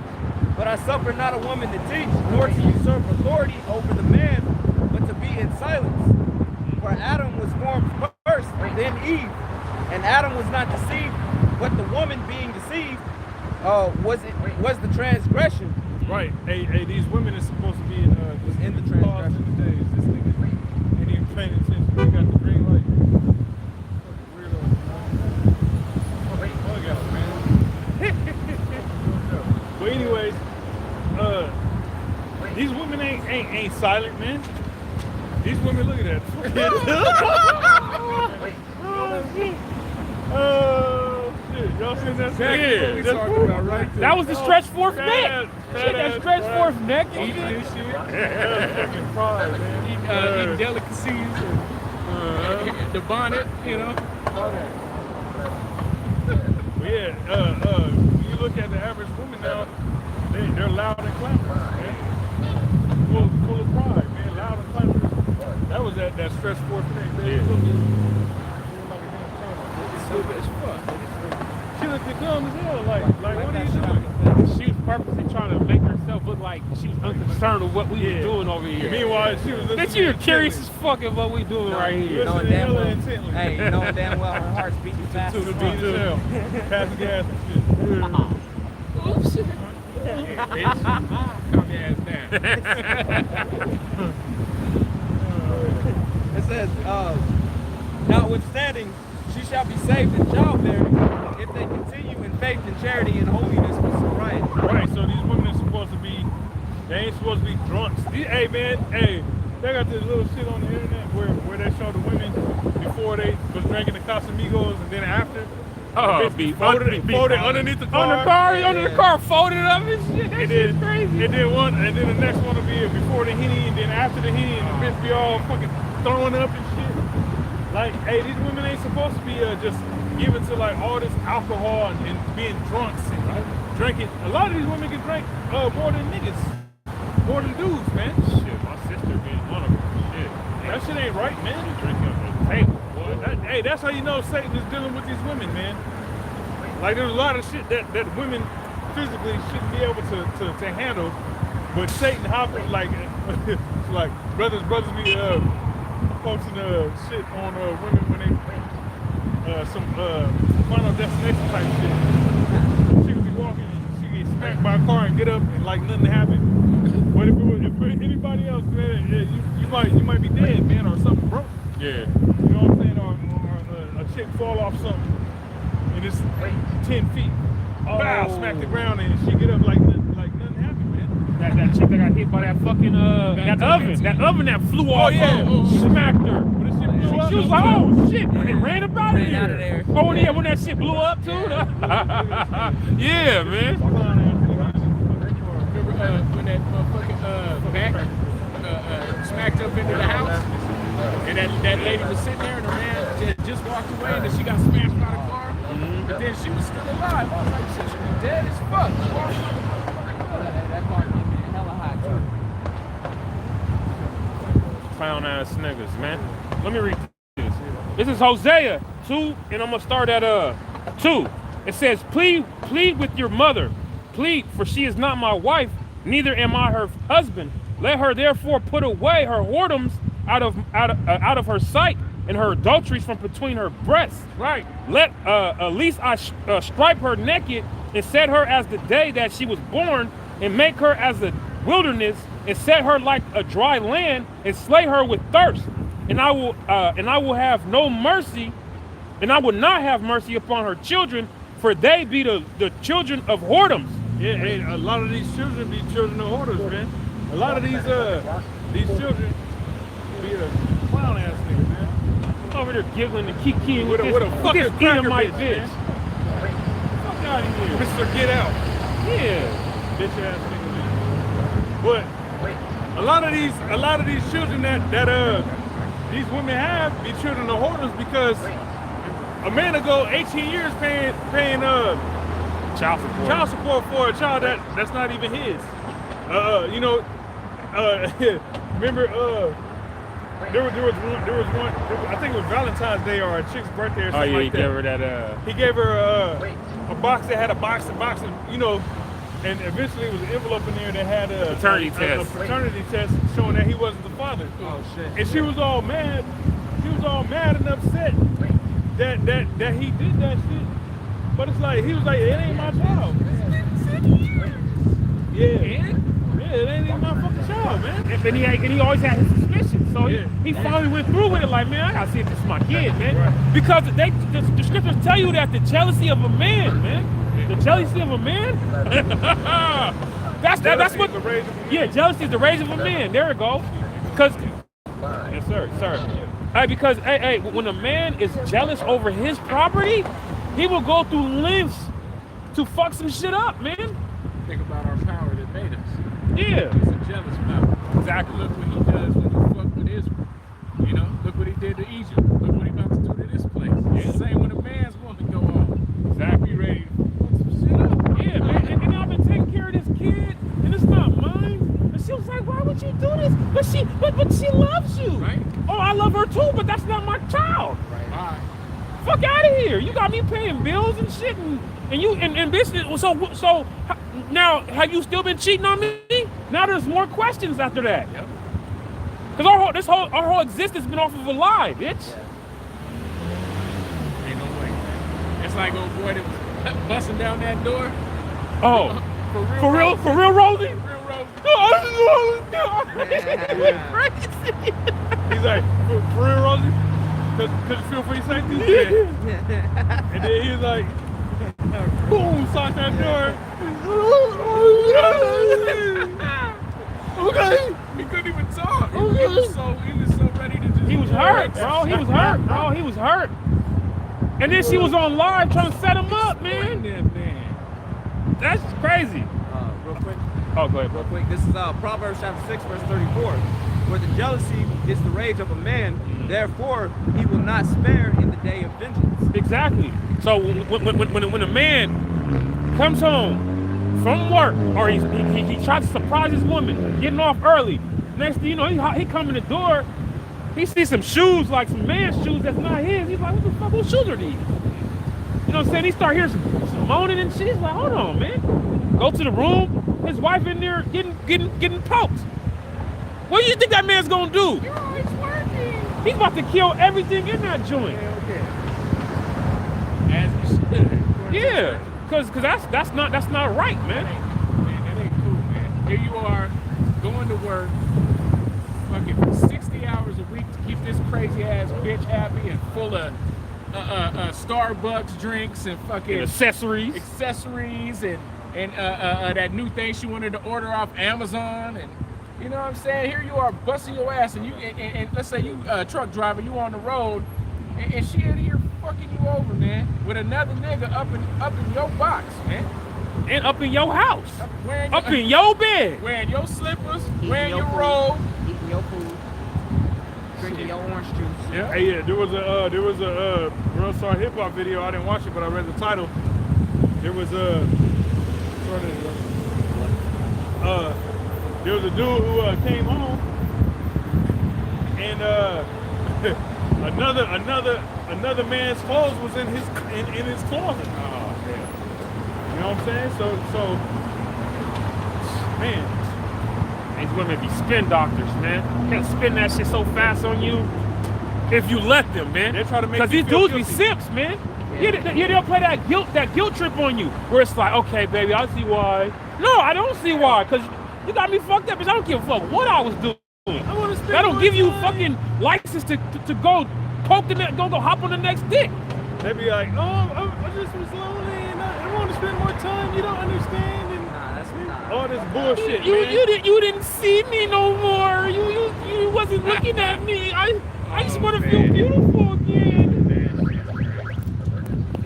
But I suffer not a woman to teach, nor to usurp authority over the man, but to be in silence. For Adam was formed first, then Eve. And Adam was not deceived, but the woman being deceived was the transgression. Right. Hey, these women is supposed to be in the transgression. In the days. This nigga ain't even paying attention. He got the green light. Weirdo. Bug out, man. But anyways, these women ain't silent, man. These women, look at that. Oh shit! Y'all seen that? exactly what we talking about right there. That was the stretched forth neck. Shit, that stretched forth neck. Eating this shit. Fucking pride, man. Eating delicacies and the bonnet, you know. All that. But yeah, when you look at the average woman now, they're loud and clamorous, man. Full of pride, man. Loud and clamorous. That was that stretched forth neck, man. Yeah. Stupid as fuck. She looked dumb as hell. Like what are you doing? She was purposely trying to make herself look like she was unconcerned with what we were doing over here. Meanwhile, she was listening. Bitch, you're curious as fuck at what we doing right here. Knowing damn well her heart's beating fast To as the fuck. beat as hell. Pass the gas and shit. Oops. Calm your ass down. It says, notwithstanding, she shall be saved in childbearing if they continue in faith and charity and holiness with sobriety. Right, so these women are supposed to be, they ain't supposed to be drunks. Hey man, they got this little shit on the internet where they show the women before they was drinking the Casamigos and then after. Oh, folded underneath the car. Under the car, folded up and shit. That shit's crazy. And then the next one will be before the Henny, and then after the Henny, and the bitch be all fucking throwing up and shit. Like, hey, these women ain't supposed to be just given to like all this alcohol and being drunks and drinking. A lot of these women can drink more than niggas, more than dudes, man. Shit, my sister being one of them. Shit. That shit ain't right, man. Hey, that's how you know Satan is dealing with these women, man. Like there's a lot of shit that women physically shouldn't be able to handle, but Satan hopping like it's like brothers be posting shit on women when they some Final Destination type shit. She could be walking, she get smacked by a car and get up and like nothing happened. But if anybody else, man, you might be dead, man, or something broke. Yeah. You know what I'm saying? Or a chick fall off something and it's 10 feet. Bow, smack the ground and she get up like nothing happened, man. That chick that got hit by that fucking that oven that flew off. Smacked her. But the shit blew up. She was like, oh shit, and ran up out of Ran out of there. Oh yeah, when that shit blew up too. Yeah, man. Remember when that motherfucking back smacked up into the house, and that lady was sitting there and the man just walked away, and then she got smashed by the car, but then she was still alive. I was like, shit, she was dead as fuck. That car came in hella hot too. Clown ass niggas, man. Let me read this. This is Hosea 2, and I'm gonna start at 2. It says, plead with your mother. Plead, for she is not my wife, neither am I her husband. Let her therefore put away her whoredoms out of her sight, and her adulteries from between her breasts. Right. Let at least I stripe her naked and set her as the day that she was born, and make her as a wilderness, and set her like a dry land, and slay her with thirst. And I will have no mercy, and I will not have mercy upon her children, for they be the children of whoredoms. Yeah, hey, a lot of these children be children of hoarders, man. A lot of these children be a clown ass nigga, man. Over there giggling and kikiing With a fucking this cracker Edomite bitch, bitch. man. Fuck out of here. Mr. Get Out. Yeah. Bitch ass nigga, man. But a lot of these children that these women have be children of hoarders because a man will go 18 years paying Child support for a child that's not even his. Remember there was one I think it was Valentine's Day or a chick's birthday or something like that. He gave her that He gave her a box that had a box, and and eventually it was an envelope in there that had a paternity test. A paternity test showing that he wasn't the father. Oh shit. And she was all mad. She was all mad and upset that he did that shit. But it's like he was like, it ain't my child. Yeah, it ain't even my fucking child, man. And he always had his suspicions. So he finally went through with it like, man, I gotta see if this is my kid, man. Right. Because the scriptures tell you that the jealousy of a man, man. The jealousy of a man? that's what the rage of a man. Yeah, jealousy is the rage of a man. There it goes. Because yes, sir. Hey, because when a man is jealous over his property, he will go through lengths to fuck some shit up, man. Think about our power that made us. Yeah. It's a jealous power. Exactly. Look what he does when you fuck with Israel. You know, look what he did to Egypt. Look what he about to do to this place. It's the same when a man's woman go off. Exactly. Ready to fuck some shit up. Yeah, man. And I've been taking care of this kid, and it's not mine. And she was like, why would you do this? But she loves you. Right. Oh, I love her too, but that's not my child. Right. Bye. Fuck out of here. You got me paying bills and shit, and business. So now, have you still been cheating on me? Now there's more questions after that. Yep. Because our whole existence has been off of a lie, bitch. Ain't no way. It's like old boy that was busting down that door. Oh, for real, Rosie? Real Rose. Crazy. He's like, for real, Rosie? Cause you feel for your safety? Yeah. And then he was like, boom, socked that door. Okay. He couldn't even talk. He Okay. was so ready to just. He was hurt, bro. He was hurt. And then she was on live trying to set him up, man. That's crazy. Real quick. Oh, go ahead, Real bro. quick. This is Proverbs chapter 6, verse 34. Where the jealousy is the rage of a man, therefore he will not spare in the day of vengeance. Exactly. So when a man comes home from work, or he tries to surprise his woman, getting off early, next thing you know, he come in the door, He sees some shoes, like some man's shoes that's not his. He's like, what the fuck, whose shoes are these? You know what I'm saying? He start hearing some moaning and shit. He's like, hold on, man. Go to the room. His wife in there getting poked. What do you think that man's gonna do? Yo, it's working. He's about to kill everything in that joint. Okay. As you should. Yeah, cause that's not right, man. That ain't cool, man. Here you are, going to work, fucking 60 hours a week to keep this crazy ass bitch happy and full of Starbucks drinks and fucking And accessories. and that new thing she wanted to order off Amazon, and you know what I'm saying? Here you are busting your ass, and let's say you truck driver, you on the road, and she in here fucking you over, man, with another nigga up in your box, man, And up in your house. up In your bed. wearing your slippers, Eating wearing your your food. robe. Eating your food. Drinking your orange juice. Yeah. Hey, yeah, there was a Real Star Hip Hop video. I didn't watch it, but I read the title. There was there was a dude who came home and another man's clothes was in his closet. Oh, man. You know what I'm saying? So man, These women be spin doctors, man. Can't spin that shit so fast on you if you let them, man. They try to make Because you these feel dudes be guilty. simps, man. Yeah, they'll play that guilt trip on you, where it's like, okay, baby, I see why. No, I don't see why, because you got me fucked up, bitch. I don't give a fuck what I was doing. I want to spend That don't more give you time. fucking license to go poke the next, go hop on the next dick. They be like, oh, I just was lonely and I want to spend more time. You don't understand and Nah, that's not. all this bullshit, You man. didn't see me no more. You wasn't looking at me. I just want to feel man. beautiful again.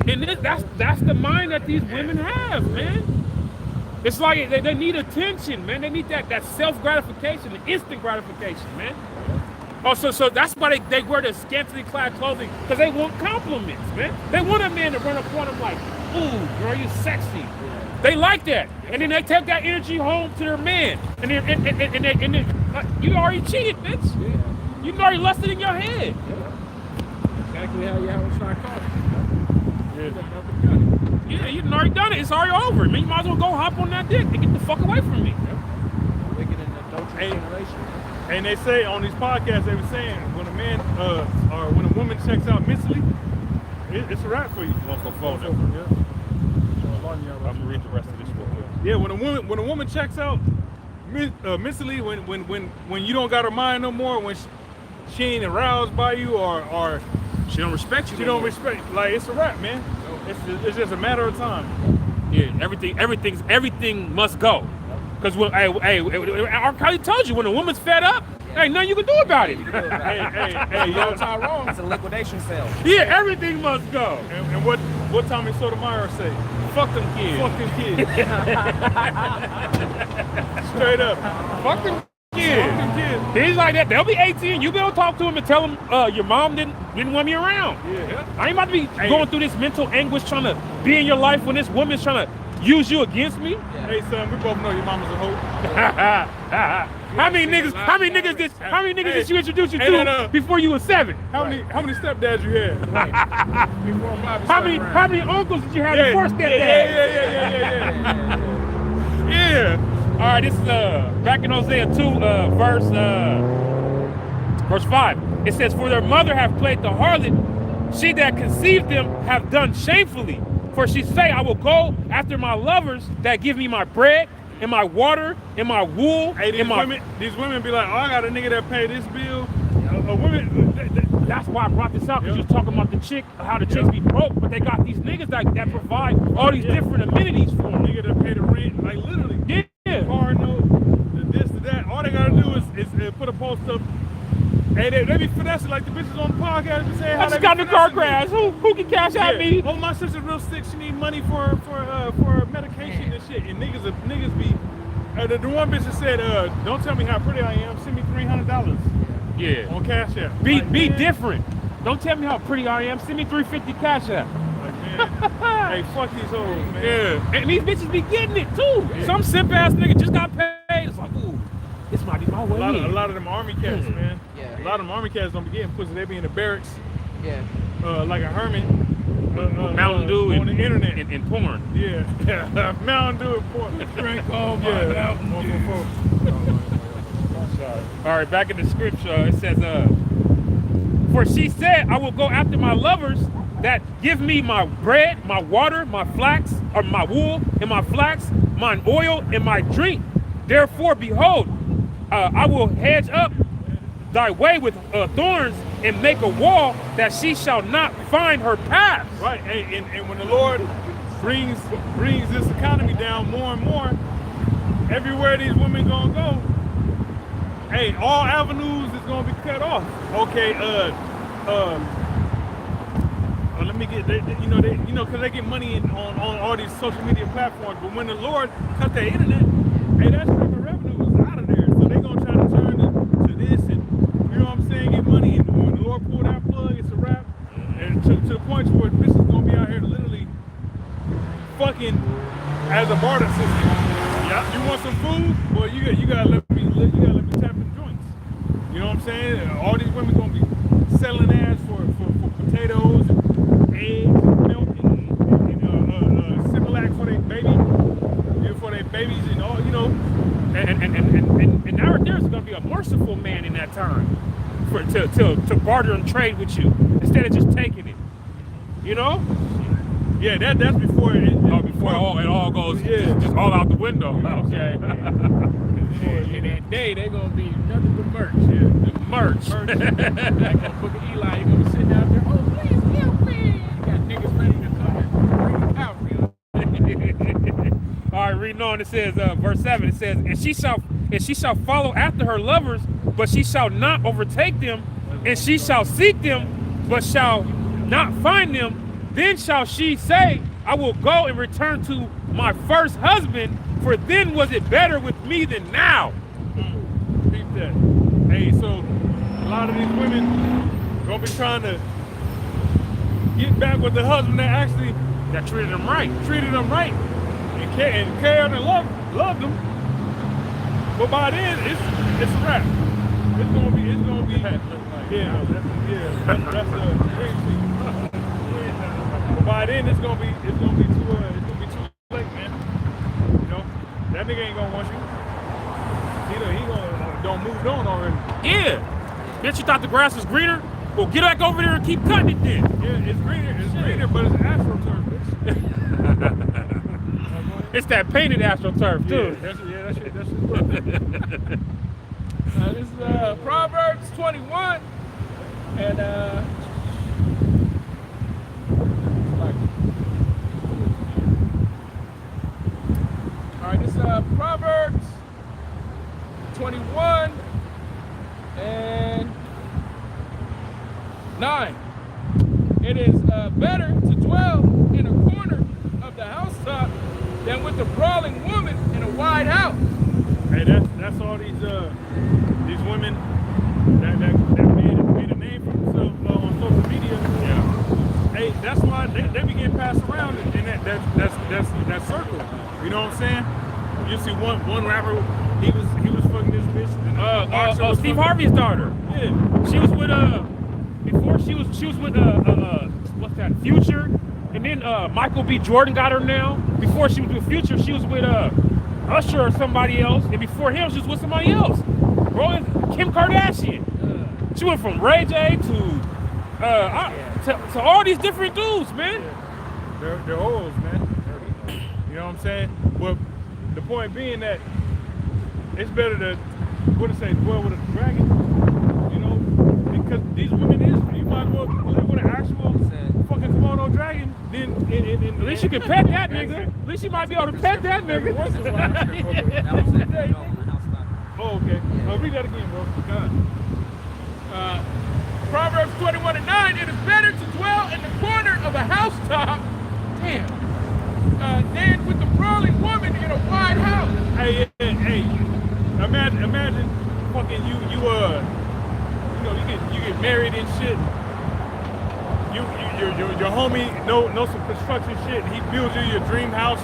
And that's the mind that these women have, man. It's like they need attention, man. They need that self-gratification, the instant gratification, man. Oh, so that's why they wear the scantily clad clothing, because they want compliments, man. They want a man to run up on them like, ooh, girl, you sexy. They like that. And then they take that energy home to their man. And then you already cheated, bitch. Yeah. You already lusted in your head. Exactly how you start calling. Yeah, you done already done it. It's already over. Man, you might as well go hop on that dick and get the fuck away from me. Wicked in the adultery Hey. generation. And they say on these podcasts, they were saying when a man or when a woman checks out mentally, it's a wrap for you. One for phone Yeah. I'm gonna read the rest of this book. Yeah, when a woman checks out mentally, when you don't got her mind no more, when she ain't aroused by you or She don't respect you. she no don't more. respect, like it's a wrap, man. It's just a matter of time. Yeah, everything must go. Because when R. Kelly told you, when a woman's fed up, ain't nothing you can do about it. Hey, yo, Tyrone. It's a liquidation sale. Yeah, everything must go. and what Tommy Sotomayor say? Fuck them kids. Fuck them kids. Straight up. Fuck them kids. Fuck them kids. He's like that. They'll be 18. You go talk to them and tell them your mom didn't want me around. Yeah. I ain't about to be going through this mental anguish trying to be in your life when this woman's trying to use you against me. Hey son, we both know your mama's a hoe. How many niggas did you introduce you Hey, to no. before you were 7? How many stepdads you had? Before Bobby How many uncles did you have before stepdad? Yeah. All right, this is back in Hosea 2, verse 5. It says, "For their mother have played the harlot, she that conceived them have done shamefully. For she say, I will go after my lovers that give me my bread and my water and my wool Hey, and my." these women be like, oh, I got a nigga that pay this bill. A woman. That's why I brought this up, because you was talking about the chick, how the chicks be broke, but they got these niggas that provide all these different amenities for them. Nigga that pay the rent, like literally. Yeah. Car note, the this, the that. All they gotta do is put a post up. Hey, they be finessing like the bitches on the podcast be saying how I they just be got in the car finessing me. crash. Who can cash out me? Oh, my sister's real sick. She need money for medication and shit. And niggas be. The one bitch that said, don't tell me how pretty I am. Send me $300 Yeah. on Cash App. Be Like, man, different. Don't tell me how pretty I am. Send me $350 cash out. Like, man, hey, fuck these hoes, man. Yeah. And these bitches be getting it too. Some simp ass nigga just got paid. It's like, ooh, this might be my way. A lot of them army cats, man. Yeah. A lot of them army cats don't be getting pussy. They be in the barracks, Yeah. like a hermit. Mountain Dew on the internet. and porn. Yeah, Mountain Dew and porn. Drink all my Yeah, Mountain Dew. All right, back in the scripture, it says, for she said, I will go after my lovers that give me my bread, my water, my flax, or my wool, and my flax, mine oil, and my drink. Therefore, behold, I will hedge up thy way with thorns and make a wall that she shall not find her path. Right, and when the Lord brings this economy down more and more, everywhere these women gonna go, hey, all avenues is gonna be cut off. Okay, let me get, because they get money on all these social media platforms. But when the Lord cut the internet, hey, that stream of revenue is out of there. So they gonna try to turn to this, and you know what I'm saying, get money. And when the Lord pull that plug, it's a wrap. And to the point where this is gonna be out here literally fucking as a barter system. Yeah. You want some food? Well, you gotta let me tap in joints. You know what I'm saying? All these women gonna be selling ass for potatoes and eggs and milk and Similac for their baby, for their babies and all, you know. And now there's gonna be a merciful man in that time to barter and trade with you instead of just taking it. You know? Yeah, that's before it all goes just all out the window. Okay. In that day, they gonna be nothing but merch. Yeah. Merch. Like on Book of Eli, you gonna be sitting out there, oh, please help me. You got niggas ready to come and bring the cavalry up. All right, reading on, it says, verse 7, it says, and she shall follow after her lovers, but she shall not overtake them, and she shall seek them, but shall not find them. Then shall she say, I will go and return to my first husband, for then was it better with me than now. Keep that. Hey, so a lot of these women gonna be trying to get back with the husband that treated them right. And cared and loved them. But by then, it's a wrap. It's gonna be that's the big thing. But by then, it's gonna be too late, man. You know, that nigga ain't gonna want you. He don't move on already. Yeah. Bitch, you thought the grass was greener? Well, get back over there and keep cutting it then. Yeah, it's greener, but it's AstroTurf, bitch. It's that painted AstroTurf, too. That's it. This is Proverbs 21, and all right, this is Proverbs 21 and 9. It is better to dwell in a corner of the housetop than with a brawling woman in a wide house. Hey, that's all these women that made a name for themselves on social media. Yeah. Hey, that's why they be getting passed around in that circle. You know what I'm saying? You see one rapper, he was fucking this bitch. And Steve Harvey's daughter. Yeah. She was with before she was with what's that, Future, and then Michael B. Jordan got her now. Before she was with Future, she was with Usher or somebody else, and before him, she was with somebody else. Bro, Kim Kardashian. She went from Ray J to all these different dudes, man. Yeah. They're old, man. You know what I'm saying? Well, the point being that it's better to dwell with a dragon. You know, because these women you might as well live with an actual fucking Komodo dragon. Then at least you can pet that nigga. At least you might be able to pet that nigga. Oh, okay. Read that again, bro. God. Proverbs 21 and 9, it is better to dwell in the corner of a housetop, than with the brawling woman in a wide house. Hey, imagine fucking you get married and shit. Your homie know some construction shit. He builds you your dream house.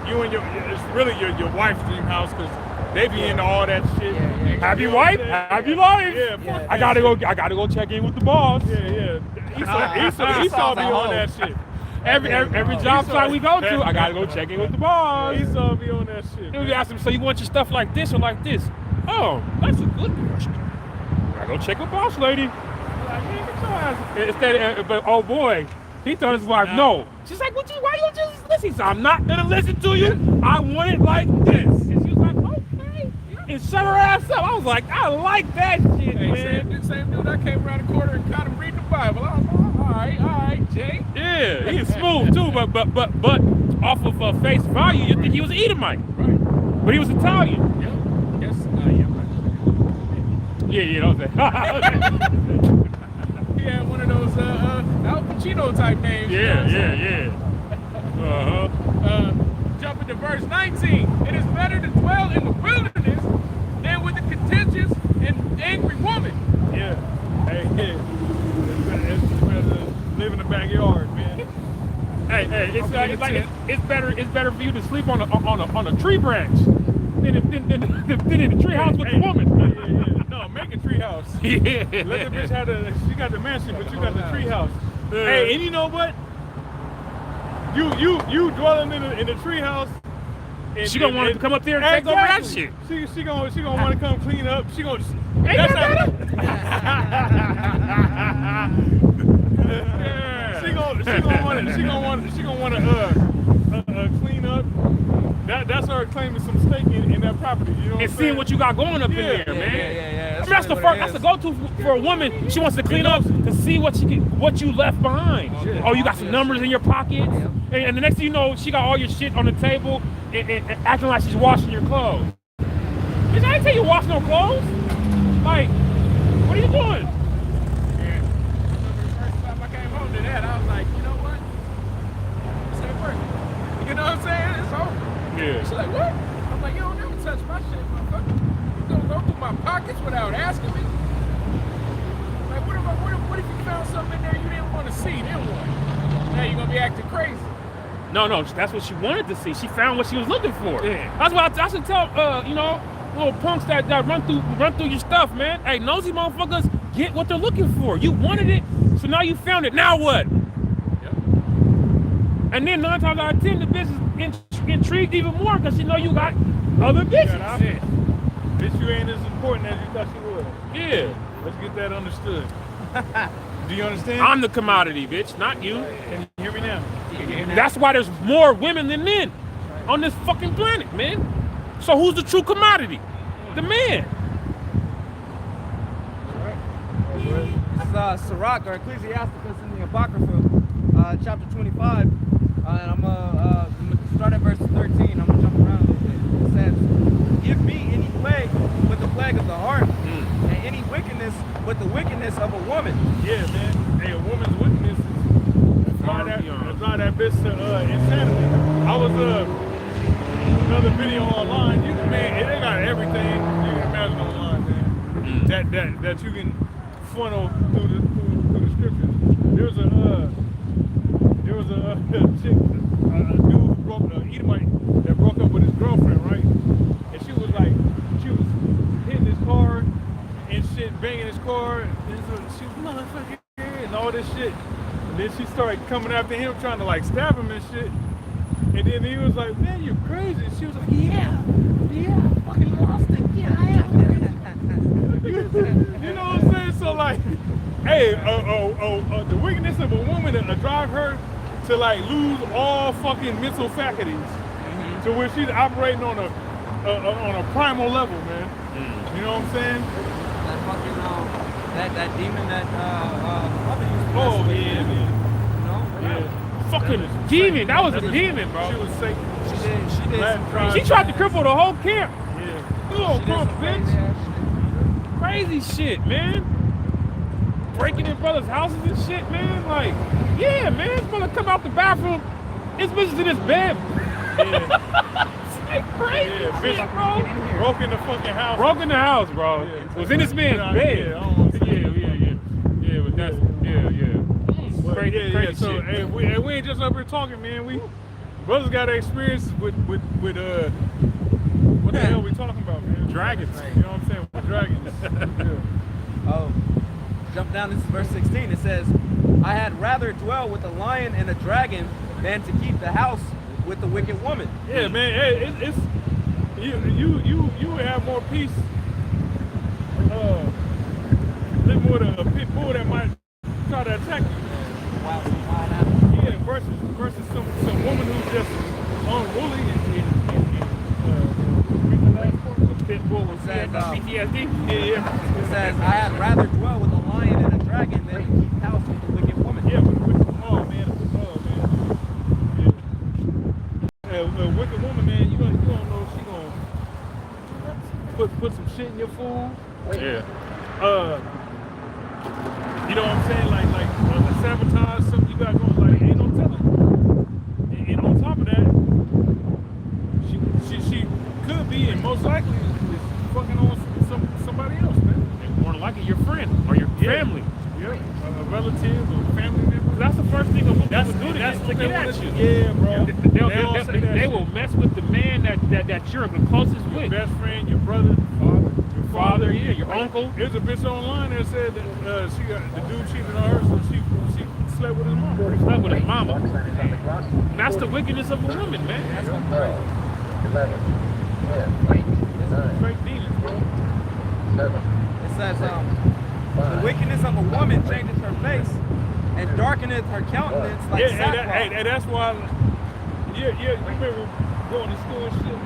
It's really your wife's dream house because they be into all that shit. Yeah, Happy You know what wife, I'm saying? happy life. Yeah, fuck I that gotta go check in with the boss. Yeah. Esau be on that shit. Every job site we go to, I gotta go check in with the boss. Esau be on that shit. And we man. ask him, so you want your stuff like this or like this? Oh, that's a good question. I go check with boss lady. Like, man, get your ass. Instead, but oh boy, he told his wife no. She's like, why you just listen? He said, I'm not gonna listen to you. I want it like this. And she was like, okay. And shut her ass up. I was like, I like that shit, man. Same dude that came around the corner and caught him reading the Bible. I was like, all right, Jay. Yeah, he's smooth too, but off of face value, you think he was Edomite. Right. But he was Italian. Yep. Yes. Yeah, that was it. He had one of those Al Pacino type names. Yeah. Jumping to verse 19. It is better to dwell in the wilderness than with a contentious and angry woman. Yeah. Hey, it's better to live in the backyard, man. Hey, it's better for you to sleep on a tree branch than in the tree house with the woman. Yeah. No, make a tree house. Yeah. Let the bitch have she got the mansion, but you got the tree house. Hey, and you know what? You dwelling in the tree house. She gonna want to come up there and take over that shit. She gonna want to come clean up. She gonna. That's She gonna want to clean up. That's her claiming some stake in that property. You know what and I'm seeing saying? what you got going up in there, man. Yeah. I mean, that's the go-to for a woman. She wants to clean up to see what you left behind. Oh, you got some numbers in your pockets, and the next thing you know, she got all your shit on the table and acting like she's washing your clothes. Bitch, I didn't tell you to wash no clothes. Like, what are you doing? Yeah. The first time I came home to that, I was like, you know what? This ain't working. You know what I'm saying? It's over. Yeah. She's like, what? I'm like, you don't never touch my shit, motherfucker. You don't go through my pockets without asking me. Like, what if you found something in there you didn't want to see? Then what? Now you're gonna be acting crazy. No, that's what she wanted to see. She found what she was looking for. Yeah. That's what I should tell, little punks that run through your stuff, man. Hey, nosy motherfuckers get what they're looking for. You wanted it, so now you found it. Now what? Yep. And then 9 times out of 10, the bitch is intrigued even more because she know you got other bitches. Yeah. Bitch, you ain't as important as you thought you was. Yeah. Let's get that understood. Do you understand? I'm the commodity, bitch, not you. Can you hear me now? That's why there's more women than men on this fucking planet, man. So who's the true commodity? The man. This is Sirach or Ecclesiasticus in the Apocrypha, chapter 25. And I'm gonna start at verse 13. I'm gonna jump around a little bit. It says, give me any plague with the plague of the heart, and any wickedness with the wickedness of a woman. Yeah, man. Hey, a woman's wickedness is not that bitch to insanity. I was another video online. Man, they got everything you can imagine online, man. That you can funnel through the scriptures. There was a chick, a dude who Edomite that broke up with his girlfriend, right? And she was hitting his car and shit, banging his car, and so she was motherfucking and all this shit. And then she started coming after him, trying to stab him and shit. And then he was like, "Man, you're crazy." And she was like, "Yeah, I fucking lost it. Yeah, I am." You know what I'm saying? So hey, the wickedness of a woman to drive her to lose all fucking mental faculties, to where she's operating on a primal level, man. You know what I'm saying? That fucking that demon that mother used to Oh mess with, yeah, man. man. You know? Yeah. Fucking demon. That was a demon, bro. She was Satan. She did. Latin tribe. She tried to cripple the whole camp. Yeah. You little She did punk some bitch. crazy ass shit. Crazy shit, man. Breaking in brothers' houses and shit, man. Like, yeah, man. This brother come out the bathroom. His bitch in his bed. Yeah. It's crazy Yeah, shit, bitch. bro. Broke in the fucking house. Broke in the house, bro. Yeah. Was in this man's Yeah, bed. yeah, almost. Yeah, but that's, yeah. But Crazy, yeah, crazy so shit. hey, we ain't just up here talking, man. We brothers got experience with what the hell we talking about, man? Dragons. You know what I'm saying? What dragons. Yeah. Oh, jump down. This is verse 16. It says, "I had rather dwell with a lion and a dragon than to keep the house with the wicked woman." Yeah, man. Hey, it's you would have more peace. Living with a pit bull that might try to attack you. Wow, why not? Yeah, versus some woman who's just unruly and pit bull was Says, PTSD. yeah. It says, "I had rather dwell with a lion and a dragon than to keep house with the wicked woman." Yeah, oh man. Yeah. A wicked woman, man, you don't know if she gonna put some shit in your food. Yeah. You know what I'm saying? Like sabotage something you got going. Like ain't no telling. And on top of that, she could be, and most likely is fucking on somebody else, man. And more than likely your friend or your family. Yeah, a relative or family member. That's the first thing a woman That's would do to that's get, what to they get want at to you. do. Yeah, bro. They will mess with the man that you're the closest Your with. best friend, your brother, your Father, yeah, your uncle. There's a bitch online that said that she got the dude cheated on her, so she slept with his mom. Slept with his mama. And that's the wickedness of a woman, man. That's what I'm 11, 10, 9, Fake demons, bro. 7, It says, "The wickedness of a woman changes her face and darkeneth her countenance like Yeah, sackcloth." and that's why. Yeah, you remember going to school and shit.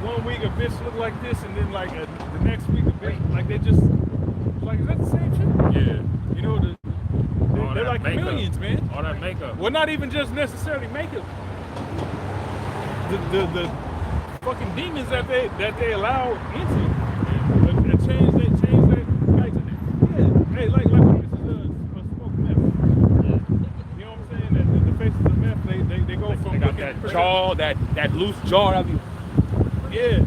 One week a bitch look like this, and then like the next week a bitch like they just like, is that the same shit? Yeah. You know they're like makeup. chameleons, man. All that makeup. Well, not even just necessarily makeup. The fucking demons that they allow into, they change that like, yeah, hey, like when this is a smoke meth. You know what I'm saying? That the faces of meth, they go from They got looking that jaw, that loose jaw of you. yeah,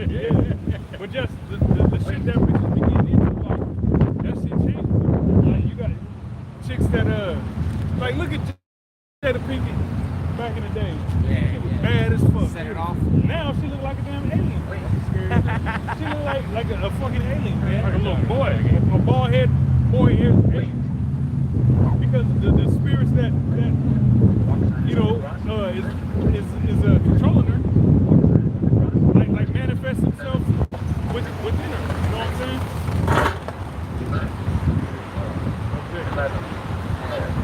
yeah. But just the shit that bitches be getting into, like that shit changes them. Like you got chicks that like look at Jada Pinkett back in the day. She was bad as fuck. Set it off. Now she look like a damn alien. She look like a fucking alien, man. Like a little boy. A bald head boy hair alien. Because the spirits that you know is controlling her, like manifest themselves within her. You know what I'm saying? Okay.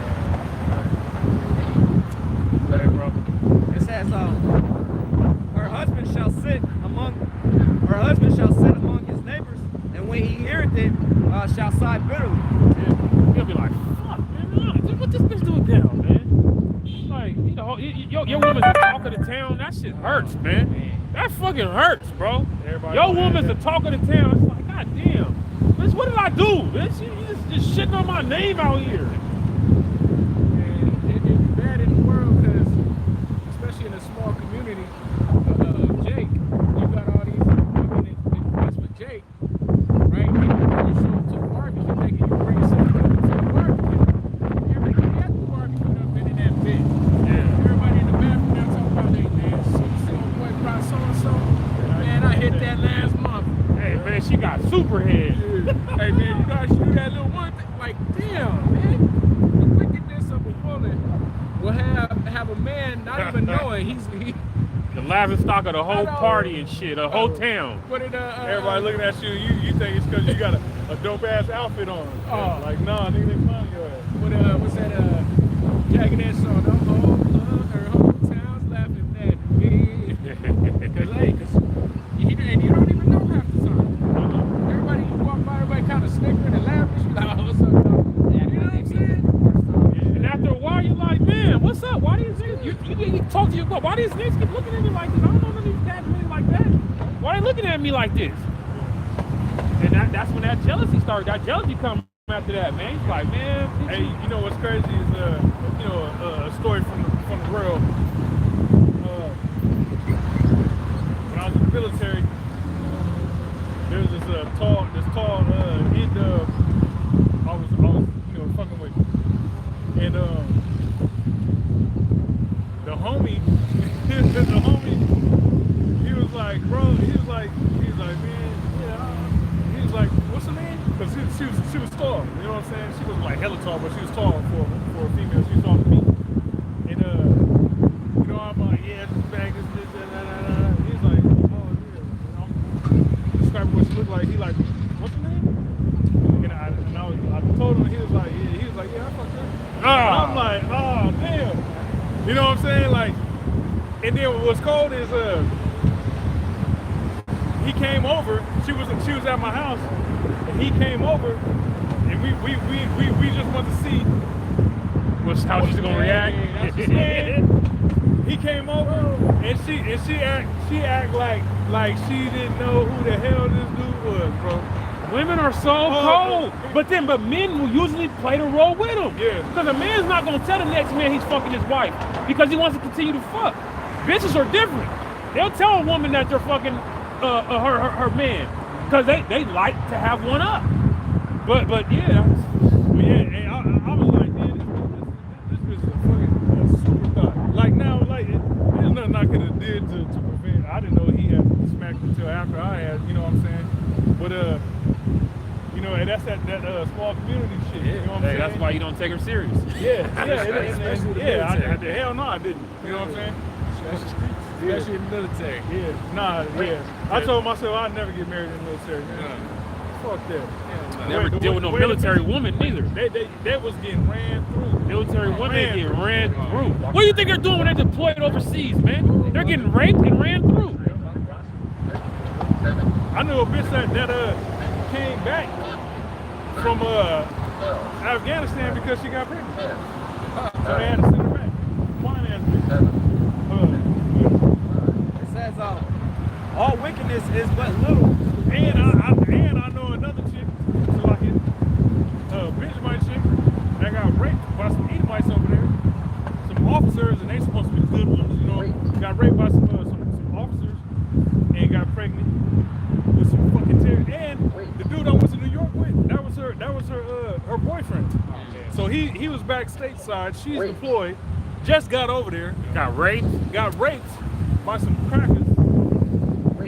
Hey, bro. It says, her husband shall sit among his neighbors, and when he heareth it, shall sigh bitterly. Yeah. He'll be like, fuck, man, what this bitch doing now, man? Like, you know, your woman's the talk of the town. That shit hurts, man. That fucking hurts, bro. Everybody Your wanna woman's the have talk of the town. It's like, god damn, bitch, what did I do, bitch? You just shitting on my name out here. And it's bad in the world because, especially in a small community of Jake, you got all these women that mess with Jake, right? And you show up to the barbecue thinking you bring something to the barbecue. Everybody at the barbecue done been in that bitch. Yeah. Everybody in the bathroom now talking about they man, so boy by so and so. Man, I hit that last month. Hey, man, she got super head. Hey man, you guys do that little one thing. Like, damn, man. The wickedness of a woman will have a man not even knowing he The laughing stock of the whole party and shit, the whole town. what it Everybody looking at you, you think it's because you got a dope ass outfit on. Oh. Like, nah, nigga, they clowning your ass. what's that Jagged Edge song? The her whole town's laughing at me. Cause you don't even know half the time. Everybody you walk by, everybody kind of snickering and laughing. You like, oh, what's up, dog? You know what I'm saying? And after a while, you're like, man, what's up? Why these niggas, you talk to your girl, why these niggas keep looking at me like this? I don't know none of these cats really like that. Why they looking at me like this? And that's when that jealousy started. That jealousy come after that, man. He's like, man, Hey, you know what's crazy is a story from the world. When I was in the military, there was this tall end I was fucking with, and the homie, he was like, bro, he was like, man, yeah, she was tall. You know what I'm saying? She wasn't like hella tall, but she was tall for a female. She was taller than me. And you know, I'm like, yeah, this bag, this, da. He's like, oh yeah. I'm describing what she looked like. He like, what's her name? And I told him. He was like, yeah, I fucked her. I'm like, oh damn. You know what I'm saying? Like, and then what's cold is he came over. She was at my house, and he came over, and we just wanted to see How she's gonna react. He came over, and she act like she didn't know who the hell this dude was, bro. Women are so cold, but men will usually play the role with them. Yeah. Because a man's not gonna tell the next man he's fucking his wife because he wants to continue to fuck. Bitches are different. They'll tell a woman that they're fucking her man because they like to have one up. But yeah. And I was like, man, this bitch is a fucking super thought. Like now, like there's nothing I could have did to prevent. I didn't know he had smacked until after I had. You know what I'm saying? But you know, and that's that small community shit. You know what I'm saying? That's why you don't take her serious. Yeah. Hell no, I didn't. You know what I'm saying? Especially in the military. I told myself I'd never get married in the military. Man. Fuck that. Never deal with no military woman neither. They was getting ran through. Military women get ran through. What do you think they're doing when they're deployed overseas, man? They're getting raped and ran through. I knew a bitch that came back from Afghanistan because she got pregnant. So they had to send her back. Fine ass bitch. It says, all wickedness is but little. And I know another chick, so like it, Benjamin chick, that got raped by some Edomites over there. Some officers, and they supposed to be the good ones, you know, got raped by some officers and got pregnant with some fucking terror. And the dude I went to New York with, that was her boyfriend. So he was back stateside. She's deployed. Just got over there. Got raped by some crackers.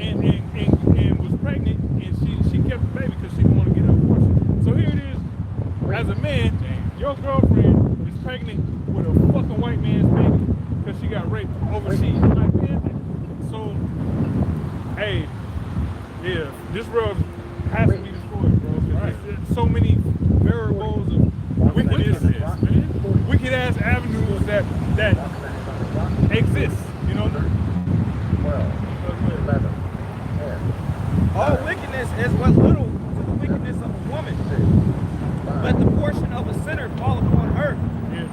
And was pregnant, and she kept the baby because she didn't want to get an abortion. So here it is, as a man, your girlfriend is pregnant with a fucking white man's baby because she got raped overseas. Like, man, so, hey, yeah, this world has to be destroyed, bro. Right. There's so many variables of wickedness, man. Wicked ass avenues that exist, you know. 12, 11, 10. All wickedness is but little to the wickedness of a woman. Let the portion of a sinner fall upon her. Yeah.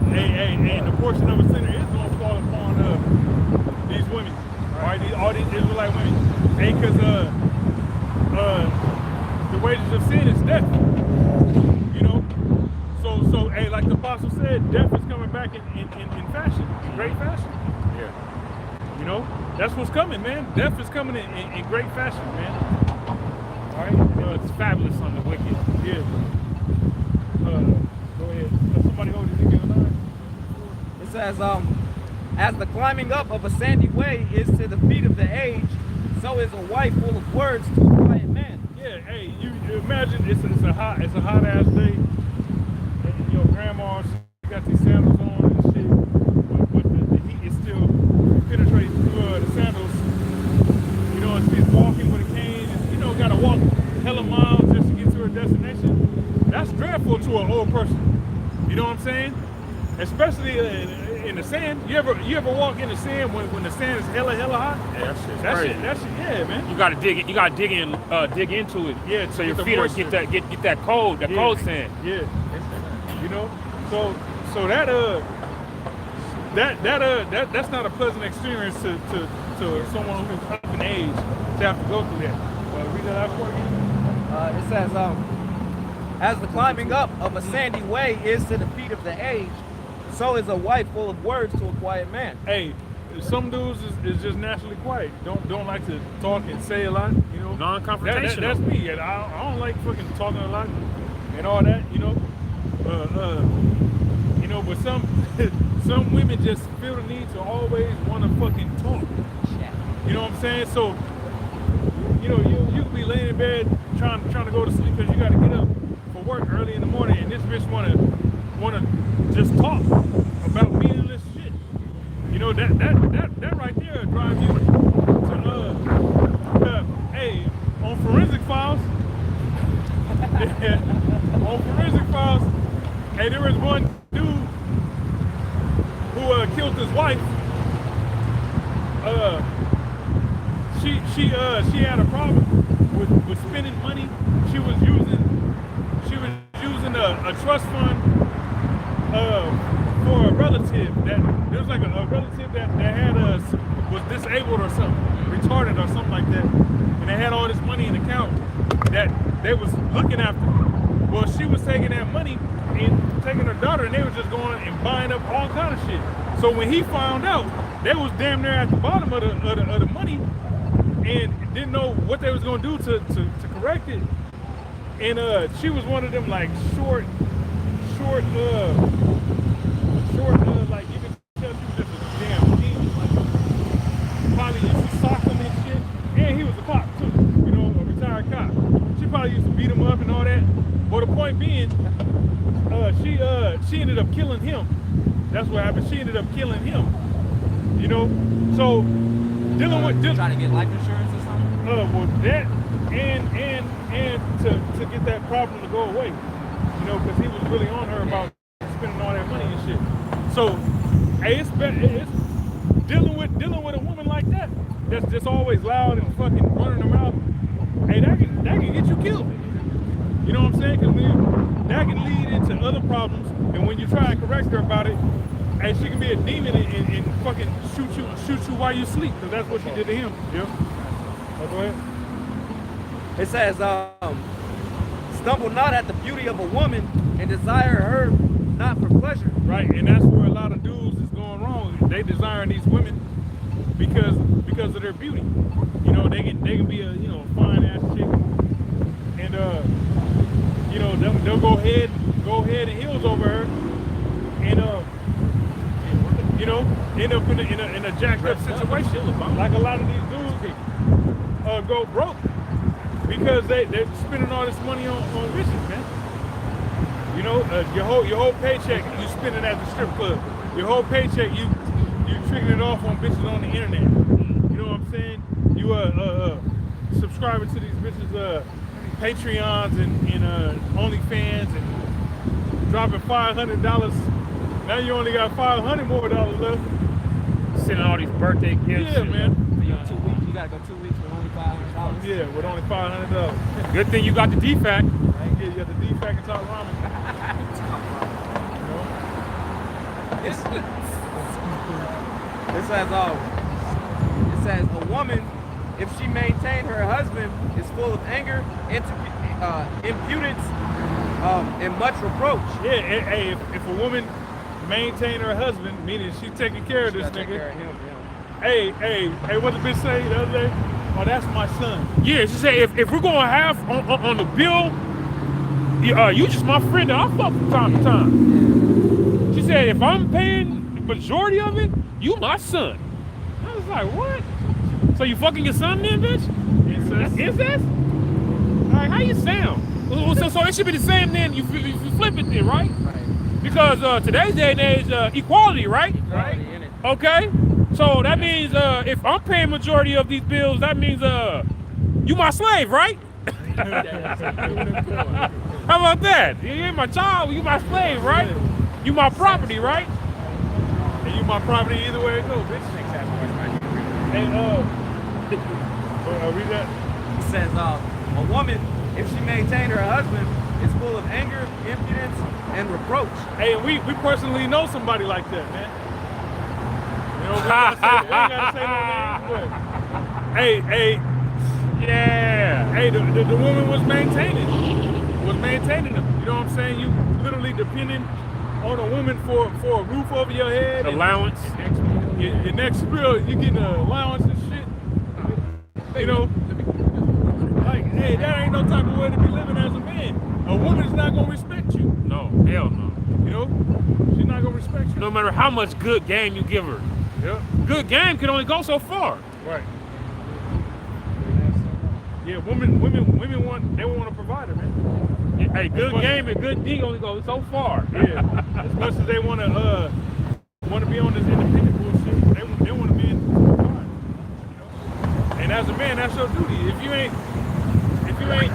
Hey, the portion of a sinner is going to fall upon these women. All these Israelite women. Hey, because the wages of sin is death. You know? So hey, like the apostle said, death is coming back in fashion, in great fashion. Yeah. You know? That's what's coming, man. Death is coming in great fashion, man. All right? It's fabulous on the wicked. Yeah. Go ahead. Somebody hold it again. It says, as the climbing up of a sandy way is to the feet of the age, so is a wife full of words to a quiet man. Yeah, hey, you imagine it's a hot ass day, and your grandma, she got these sandals on and shit, but the heat is still penetrating through the sandals. You know, and she's walking with a cane, and you know, gotta walk hella miles just to get to her destination. That's dreadful to an old person. You know what I'm saying? Especially in the sand. You ever walk in the sand when the sand is hella hot? Yeah, that crazy. That shit, yeah, man. You gotta dig into it. Yeah, so your feet are get that cold sand. Yeah. You know, so that's not a pleasant experience to someone who's up in age to have to go through that. Read that out for you. It says, as the climbing up of a sandy way is to the feet of the age, so is a wife full of words to a quiet man. Hey, some dudes is just naturally quiet. Don't like to talk and say a lot. You know, non-confrontational. That's me. I don't like fucking talking a lot and all that. You know, but some women just feel the need to always want to fucking talk. You know what I'm saying? So, you know, you could be laying in bed trying to go to sleep because you got to get up. work early in the morning, and this bitch wanna just talk about meaningless shit. You know, that right there drives you to hey, on Forensic Files. On Forensic Files, hey, there was one dude who killed his wife. She had a problem with spending money. She was using a trust fund for a relative that there was like a relative that had was disabled or something, retarded or something like that, and they had all this money in the account that they was looking after. Well, she was taking that money and taking her daughter, and they were just going and buying up all kind of shit. So when he found out, they was damn near at the bottom of the money and didn't know what they was gonna do to correct it. And she was one of them like short, like you can tell she was just a damn genius. Like probably used to sock him and shit. And he was a cop too, you know, a retired cop. She probably used to beat him up and all that. But the point being, she ended up killing him. That's what happened. She ended up killing him. You know, so dealing with trying to get life insurance or something. Well, that and to get that problem to go away. You know, because he was really on her about spending all that money and shit. So, hey, it's dealing with a woman like that. That's just always loud and fucking running her mouth. Hey, that can get you killed. You know what I'm saying? Because that can lead into other problems. And when you try and correct her about it, hey, she can be a demon and fucking shoot you while you sleep. Because that's what she did to him. Yeah. Oh, go ahead. It says, stumble not at the beauty of a woman and desire her not for pleasure. Right, and that's where a lot of dudes is going wrong. They desiring these women because of their beauty. You know, they can be a fine ass chick, and they'll go head and heels over her, and end up in a jacked up situation. Like a lot of these dudes go broke because they're spending all this money on bitches, man. You know, your whole paycheck you spend it at the strip club. Your whole paycheck you tricking it off on bitches on the internet. You know what I'm saying? You subscribing to these bitches Patreons and OnlyFans and dropping $500. Now you only got $500 more left. Sending all these birthday gifts. Yeah, man. So you 2 weeks, you gotta go 2 weeks with only $500. Yeah, with only $500. Good thing you got the defect. Right? Yeah, you got the defect and top ramen. It says a woman, if she maintained her husband, is full of anger, impudence, and much reproach. Yeah, hey, if a woman maintain her husband, meaning she's taking care of this Take nigga. care of him, Hey, what the bitch say the other day? Oh, that's my son. Yeah, she said if we're gonna have on the bill, you just my friend that I fuck from time to time. She said if I'm paying the majority of it, you my son. I was like, what? So you fucking your son then, bitch? Incest. Incest? Like, how you sound? So it should be the same then. You flip it then, right? Right. Because today's day and age, equality, right? Right. Okay. So that means if I'm paying majority of these bills, that means you my slave, right? How about that? You ain't my child, you my slave, right? You my property, right? And you my property either way it goes, bitch. Hey, read that. It says a woman, if she maintained her husband, is full of anger, impudence, and reproach. Hey, we personally know somebody like that, man. You know, we ain't gotta say no names, but hey, Yeah. hey, the woman was maintaining them. You know what I'm saying? You literally depending on a woman for a roof over your head. Allowance. Your next bill, you getting an allowance and shit. You know, like, hey, that ain't no type of way to be living as a man. A woman is not gonna respect you. No, hell no. You know, she's not gonna respect you. No matter how much good game you give her. Yeah. Good game can only go so far. Right. Yeah, women want a provider, man. Hey, good game and good D only goes so far. Yeah, as much as they want to be on this independent bullshit, they want to be in the car. And as a man, that's your duty. If you ain't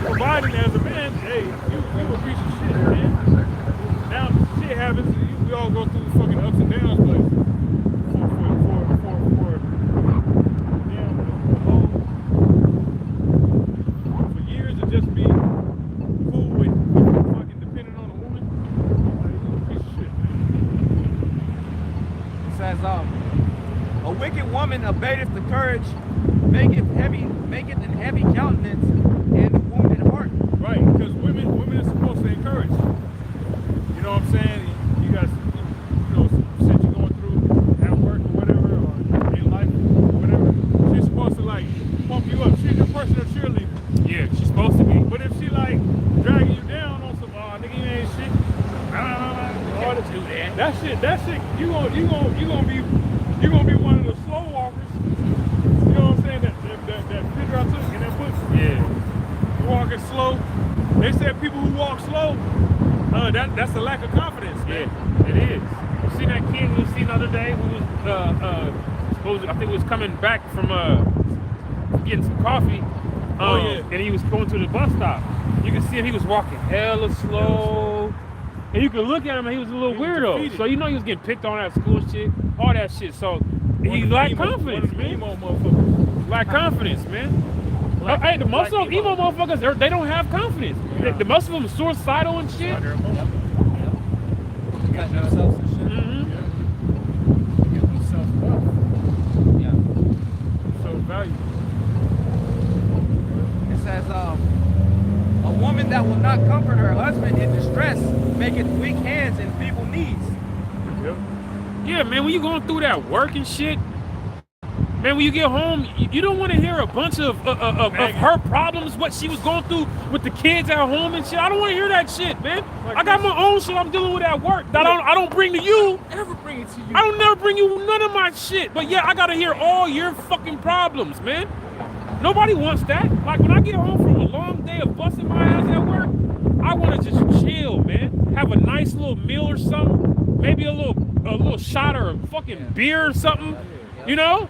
providing as a man, hey, you a piece of shit, man. Now shit happens. We all go through fucking ups and downs, but for years to just be cool with fucking depending on a woman, like, you a piece of shit, man. It says, a wicked woman abateth the courage, maketh an heavy countenance, and a wounded heart. Right, because women are supposed to encourage. You know what I'm saying? You got some shit you're going through at work or whatever, or in life or whatever. She's supposed to like pump you up. She's your personal cheerleader. Yeah, she's supposed to be. But if she like dragging you down on some nigga, you ain't shit. All that, do that. That shit, you gonna be one of the slow walkers. You know what I'm saying? That picture I took in that book. Yeah. Walking slow. They said people who walk slow, that's a lack of confidence, man. Yeah, it is. You seen that kid we seen the other day who was I think was coming back from getting some coffee. Oh, yeah. And he was going to the bus stop. You can see him, he was walking hella slow. And you could look at him and he was a little weirdo. defeated. So you know he was getting picked on at school shit, all that shit. So he lacked confidence, man. Lack confidence, man. Hey, the most of them emo motherfuckers, they don't have confidence. Yeah. The most of them suicidal and shit. Cutting themselves and shit. Mm-hmm. Give themselves up. Yeah. So valuable. It says, a woman that will not comfort her husband in distress maketh weak hands and feeble knees. Yep. Yeah, man, when you going through that work and shit, man, when you get home, you don't want to hear a bunch of her problems, what she was going through with the kids at home and shit. I don't want to hear that shit, man. I got my own shit I'm dealing with at work that I don't bring to you. Never bring it to you. I don't never bring you none of my shit. But yeah, I gotta hear all your fucking problems, man. Nobody wants that. Like when I get home from a long day of busting my ass at work, I want to just chill, man. Have a nice little meal or something. Maybe a little shot or a fucking beer or something. You know?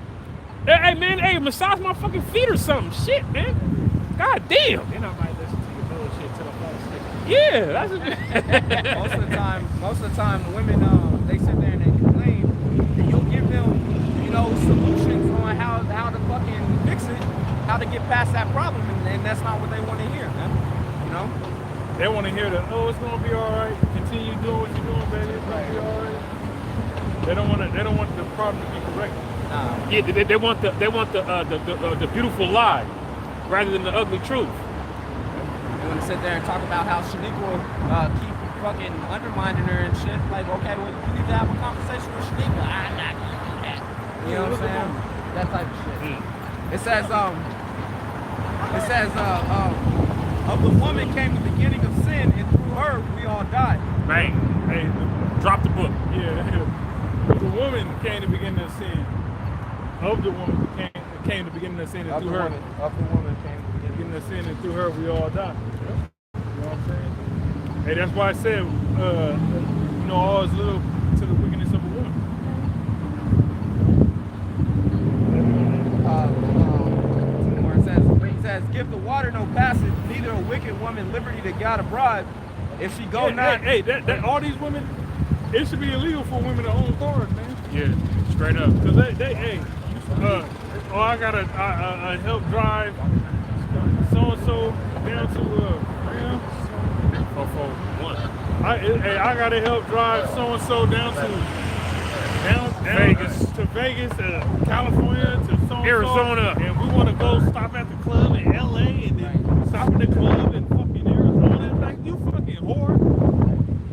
Hey man, massage my fucking feet or something. Shit, man. God damn. Then I might listen to your bullshit till I fall asleep. Yeah, that's Most of the time, women they sit there and they complain, and you'll give them, solutions on how to fucking fix it, how to get past that problem, and that's not what they want to hear, man. They want to hear that, it's gonna be all right. Continue doing what you're doing, baby. It's gonna be all right. They don't want the problem to be corrected. yeah. They want the beautiful lie rather than the ugly truth. They want to sit there and talk about how Shaniqua will keep fucking undermining her and shit. Like, okay, well, you need to have a conversation with Shaniqua. I'm not gonna do that. You know what I'm saying? That type of shit. It says, of the woman came the beginning of sin, and through her we all died. Man, Hey, drop the book. the woman came to begin to sin. Of the woman came to begin to sin, and through her Of the woman came the beginning. begin to sin, and through her we all die. You know what I'm saying? Hey, that's why I said, all is little to the wickedness of a woman. It says, give the water no passage, neither a wicked woman liberty to God abroad. If she go not, That all these women, it should be illegal for women to own cars, man. Yeah, straight up. Cause I gotta help drive so and so down to 441. I gotta help drive so and so down to Vegas. to Vegas, California, to so Arizona. and we want to go stop at the club in LA and then stop at the club in fucking Arizona. It's like, you fucking whore.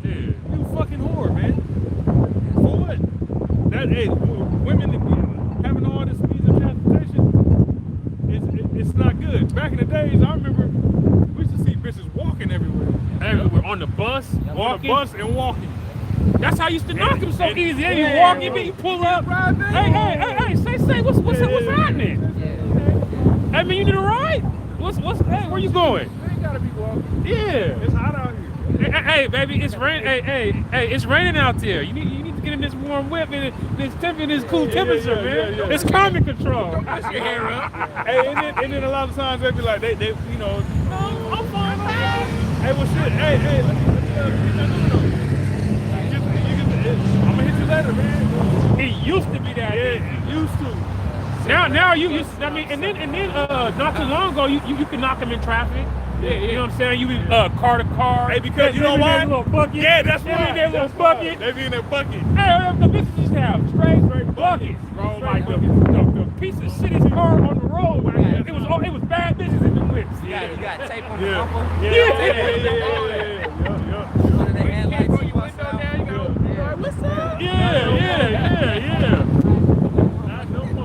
Yeah. You fucking whore, man. For what? Women having all this means of transportation, it's not good. Back in the days, I remember we used to see bitches walking everywhere. Everywhere on the bus, On walking. the bus and walking. That's how I used to knock him so easy. They yeah, you walk, you bro. pull up. Hey, say, what's happening? Hey man, you need a ride? Hey, where you going? They ain't gotta be walking. Yeah. It's hot out here. Hey, baby, it's rain. Hey, it's raining out there. You need to get in this warm whip and this cool temperature, man. yeah. It's climate control. Push your hair up. Hey, and then a lot of times they be like, they you know, no, I'm fine. Hey, well, shit. Hey, let me I'm gonna hit you later, man. It used to be that. Yeah, it used to. Now you I mean, and then not too long ago you could knock them in traffic. Yeah. You know what I'm saying? You be car to car. Hey, because you know why? Little bucket. Yeah, that's They why. be in their little That's why. bucket. They be in their bucket. Hey, the businesses have straight buckets, bro. Like the piece of shit is car on the road. Man. It was bad business in the whips. You got tape on the Yeah. bumper. Yeah. One of the headlights Roll you your bust window out. down, you go, what's up? Yeah.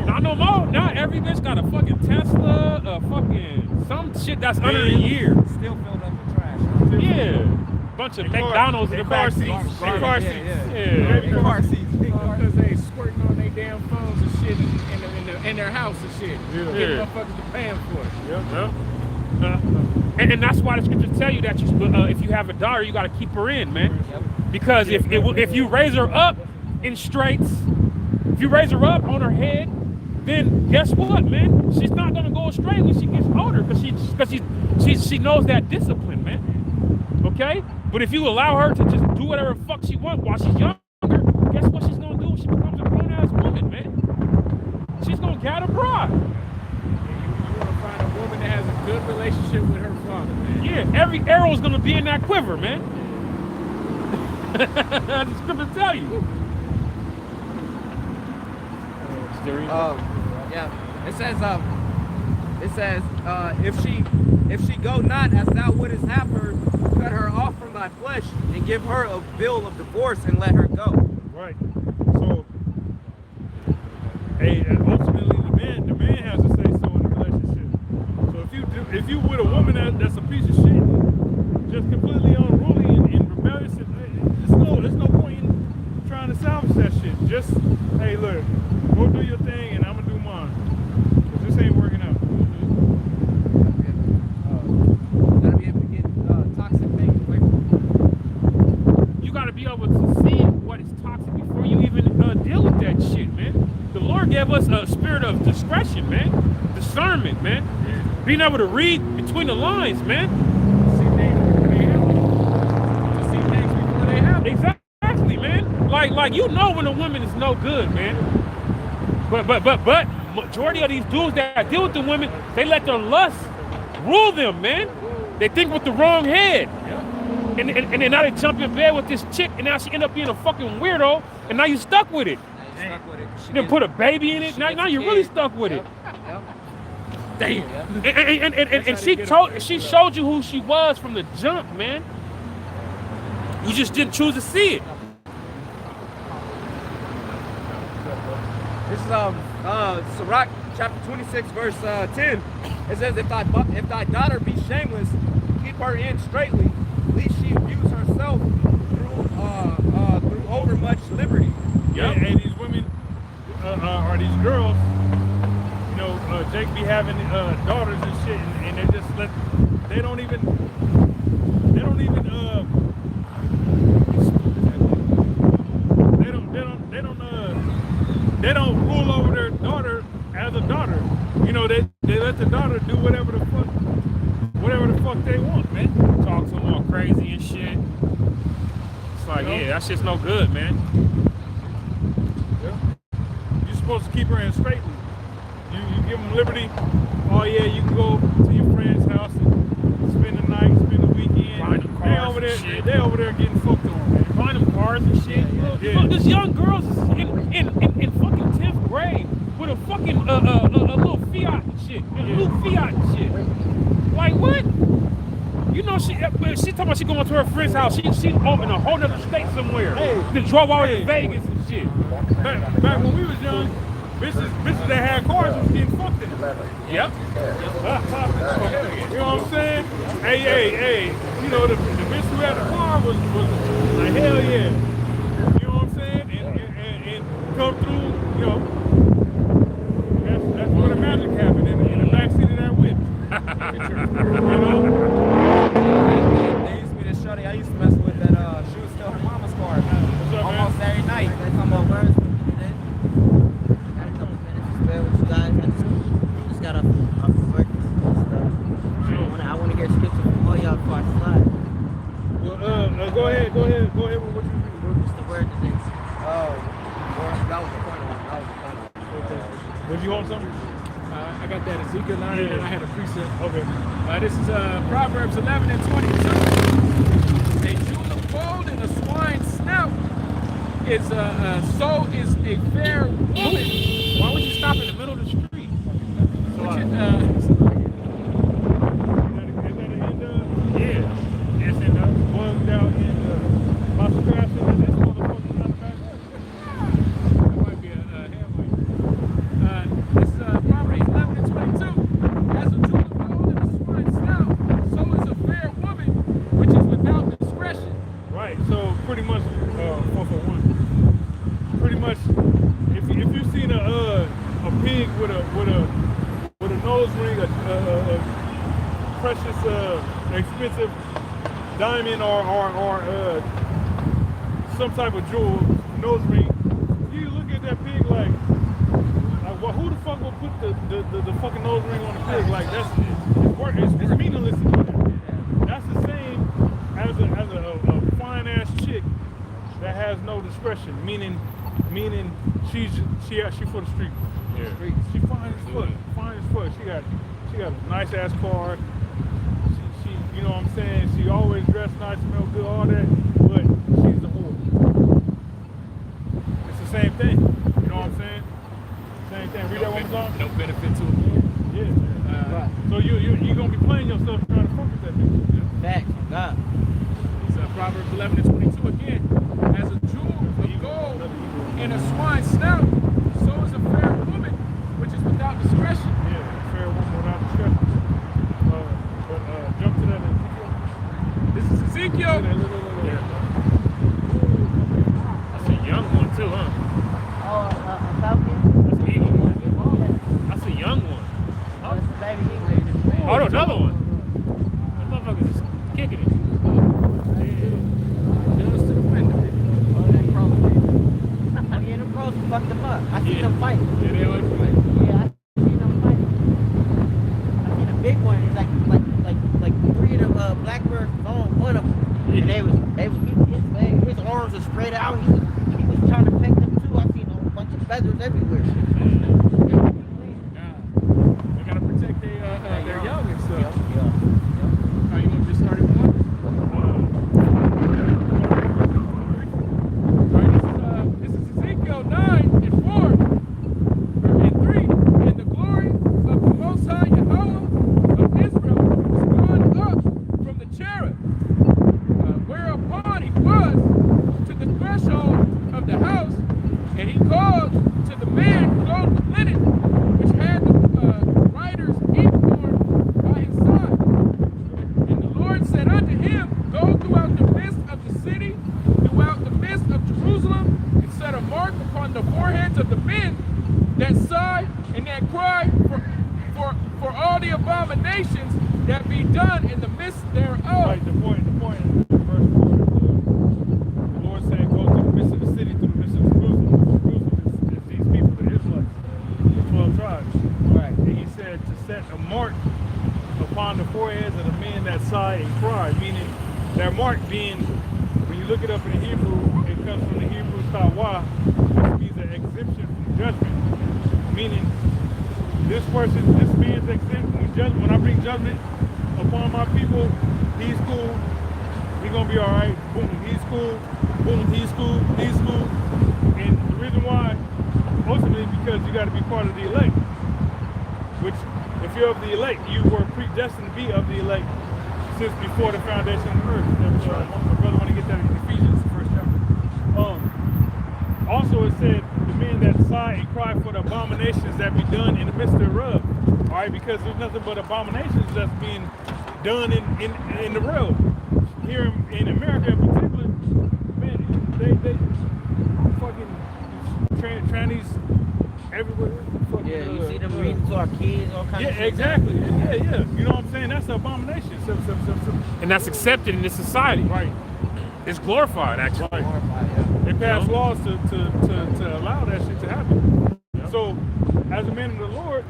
Not no more. Now every bitch got a fucking Tesla, a fucking some shit that's under a year. Still filled up with trash. Yeah. Bunch of McDonald's in the car back seats. seats. Car seats. Yeah. Car seats. Because they squirting on their damn phones and shit in their house and shit. Yeah. Getting motherfuckers to paying for it. Yeah. And that's why the scriptures tell you that if you have a daughter, you got to keep her in, man. Yep. Because if you raise her up in straights, if you raise her up on her head, then guess what, man? She's not gonna go astray when she gets older, because she knows that discipline, man. Okay? But if you allow her to just do whatever the fuck she wants while she's younger, guess what she's gonna do when she becomes a grown ass woman, man? She's gonna get a bride. You want to find a woman that has a good relationship with her father, man. Yeah, every arrow is gonna be in that quiver, man. The scripture tell you. Yeah. It says, if she go not as thou wouldest have her, cut her off from thy flesh and give her a bill of divorce and let her go. Right. So, hey, ultimately the man has to say so in the relationship. So if you with a woman that's a piece of shit, just completely unruly and rebellious, there's no point in trying to salvage that shit. Just, hey, look, go do your thing and I'm gonna do mine. 'Cause this ain't working out. Gotta be able to get toxic things away from You gotta be able to see what is toxic before you even deal with that shit, man. The Lord gave us a spirit of discretion, man. Discernment, man. Being able to read between the lines, man. See things before they happen. To see things before they happen. Exactly, man. Like you know when a woman is no good, man. But majority of these dudes that deal with the women, they let their lust rule them, man. They think with the wrong head. And then now they jump in bed with this chick, and now she end up being a fucand weirdo, and now you stuck with it. Now you're stuck with it. You done put a baby in it. Now you're really stuck with it. Yep. Damn. And she showed you who she was from the jump, man. You just didn't choose to see it. This is Sirach chapter 26 verse 10. It says, if thy daughter be shameless, keep her in straightly, lest she abuse herself through overmuch liberty. Yeah, and these women or these girls, you know, Jake be having daughters and shit, and they just they don't even they don't rule over their daughter as a daughter. You know, they let the daughter do whatever the fuck they want, man. Talk to them all crazy and shit. It's like, yeah, that shit's no good, man. Yeah. You're supposed to keep her in straightly. You give them liberty. Oh yeah, you can go to your friend's house and spend the night, spend the weekend. Buy them cars and shit. They over there getting fucked on, man. Buying them cars and shit. Yeah. Look, this young girls is in fucking 10th grade with a fucking a little Fiat and shit. A new Fiat and shit. Like what? You know, she talking about she going to her friend's house. She over in a whole other state somewhere. Hey. Then drove all the way to Vegas and shit. Back when we was young, bitches that had cars was getting fucked in. Yep. You know what I'm saying? Hey. You know, the bitch who had the car was like, hell yeah. You know what I'm saying? And come through, you know, that's where the magic happened in the backseat of that whip. You know? They used to be this shorty I used to mess If you want something? I got that Ezekiel 9 and I had a precept. Okay. This is Proverbs 11 and 22. A julep gold in a swine's snout is so is a fair woman. Why would you stop in the middle of the street? Which is, Is that the end of? Yeah. It's in the One down in my subscription and this motherfucker trying to back up. that might be a halfway. This is Proverbs 11 and 22. As a julep gold in a swine's snout, so is a fair woman, which is without discretion. Right, so pretty much 4 for 1. Pretty much, if you've seen a pig with a nose ring, a precious expensive diamond or some type of jewel nose ring, you look at that pig like well, who the fuck will put the fucking nose ring on the pig? Like it's meaningless to do that. That's the same as a fine ass chick that has no discretion, meaning she for the street. Yeah. She fine as fuck. Fine as fuck. She got a nice ass car. She you know what I'm saying? She always dressed nice, smell good, all that, but she's a whore. It's the same thing. You know what I'm saying? Same thing. Read that one more time. No benefit to a man. Yeah. So you gonna be playing yourself trying to fuck with that bitch. Facts, God. It's Proverbs 11 and 22 again. As a jewel of gold in a swine's snout, so is a fair woman, which is without discretion. Yeah, fair woman without discretion. But jump to that Ezekiel. This is Ezekiel. Yeah. That's a young one too, huh? Oh, a falcon? That's an eagle one. That's a young one. Oh, it's a baby eagle. Oh, another one. That motherfucker's just kicking it. Goes to the window. Oh, that crow. Oh, yeah, them crows fucked them up. I seen them fight. Yeah, they always play. Yeah, I seen them fight. I seen a big one. It's like 3 of them blackbirds on one of them. And they was his arms were spread out. He was trying to peck them too. I seen a bunch of feathers everywhere. They gotta protect their young and stuff. Yeah. How you gonna just start it with one? Alright, this is Ezekiel 9 and 4 and 3. And the glory of the Most High Yahweh of Israel was gone up from the cherub, whereupon he was to the threshold of the house, and he called to the man clothed with linen, which had the writer's inkhorn by his side. And the Lord said unto him, Go throughout the midst of the city, throughout the midst of Jerusalem, and set a mark upon the foreheads of the men that sigh and that cry for all the abominations that be done in the midst thereof. Right, the point in verse 4, the Lord said, go through the midst of the city, through the midst of Jerusalem. Jerusalem is these people, the Israelites, the 12 tribes. Right. And he said to set a mark upon the foreheads of the men that sigh and cry, meaning that mark being, when you look it up in the Hebrew, it comes from the Hebrew tawah, which means an exemption from judgment. Meaning, this man's exempt from judgment. When I bring judgment upon my people, he's cool, we gonna be all right. Boom, he's cool. Boom, he's cool. He's cool. And the reason why, ultimately, because you got to be part of the elect. Which, if you're of the elect, you were predestined to be of the elect since before the foundation of the earth. My brother want to get that in Ephesians, the first chapter. Also, it said the men that sigh and cry for the abominations that be done in the midst thereof. All right, because there's nothing but abominations that's being done in the world. Here in America in particular, man, they fucking trannies everywhere. Fucking, Yeah, you see them reading to our kids, all kinds of shit. Yeah, exactly. Yeah. You know what I'm saying? That's an abomination. And that's accepted in this society. Right. It's glorified, actually. Right. They pass laws to allow that shit to happen. Yeah. So, as a man of the Lord,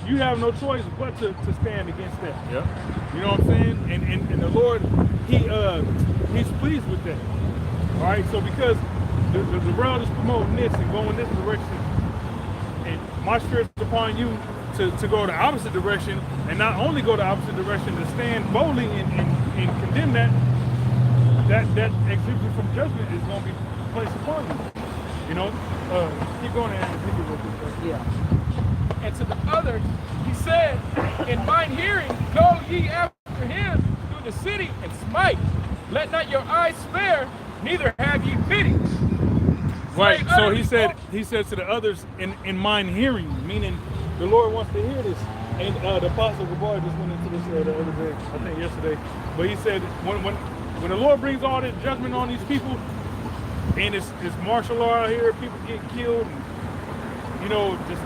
you have no choice but to stand against that. Yeah. You know what I'm saying? And the Lord, He's pleased with that. All right. So because the world is promoting this and going this direction, and my spirit's upon you to go the opposite direction, and not only go the opposite direction, to stand boldly and condemn that exemption from judgment is going to be placed upon you. You know, keep going and continue real quick. Yeah. And to the others, he said, in mine hearing, go ye after him through the city and smite. Let not your eyes spare, neither have ye pity. Right. Slay So utterly he said to the others in mine hearing, meaning the Lord wants to hear this. And the Apostle Gabar just went into this the other day, I think yesterday. But he said when the Lord brings all this judgment on these people, and it's martial law out here, people get killed, and, you know, just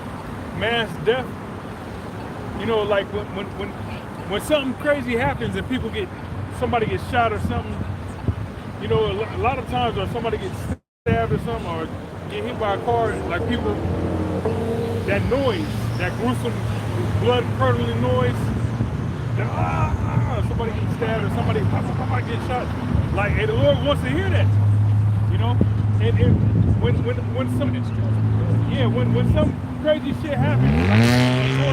mass death. You know, like when something crazy happens and somebody gets shot or something, you know, a lot of times, or somebody gets stabbed or something, or get hit by a car, like people, that noise, that gruesome, blood-curdling noise, somebody gets stabbed or somebody gets shot. Like, hey, the Lord wants to hear that, you know. And when some crazy shit happens, like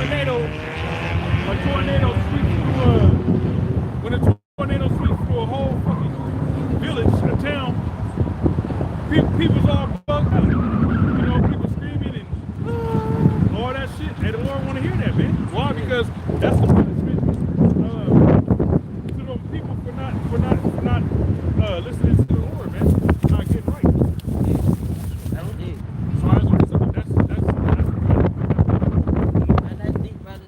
a tornado sweeps through when a tornado sweeps through a whole fucking village, a town, people's all bugged out. You know, people screaming and all that shit. And the Lord want to hear that, man. Why? Because that's the punishment to those people for not listening to the Lord, man. Not getting right. That's deep. So that's That's deep, brother.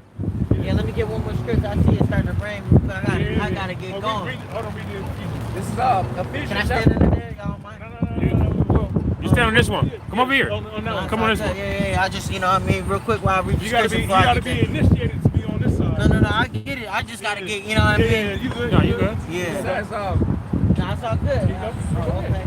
Yeah, let me get one more script. I see it starting to rain, but I gotta get going. Hold on, read it. This is Ephesians Can I chapter. stand under there? Y'all don't mind? You stand on this one. Come over here. On that one. Come on this one. Yeah. I just, you know what I mean, real quick while I read the You gotta scripture be before I get there. initiated to be on this side. No, I get it. I just gotta get, you know what I Yeah, mean? you good. No, you good. It Yeah. says, Nah, it's all good. Oh, okay.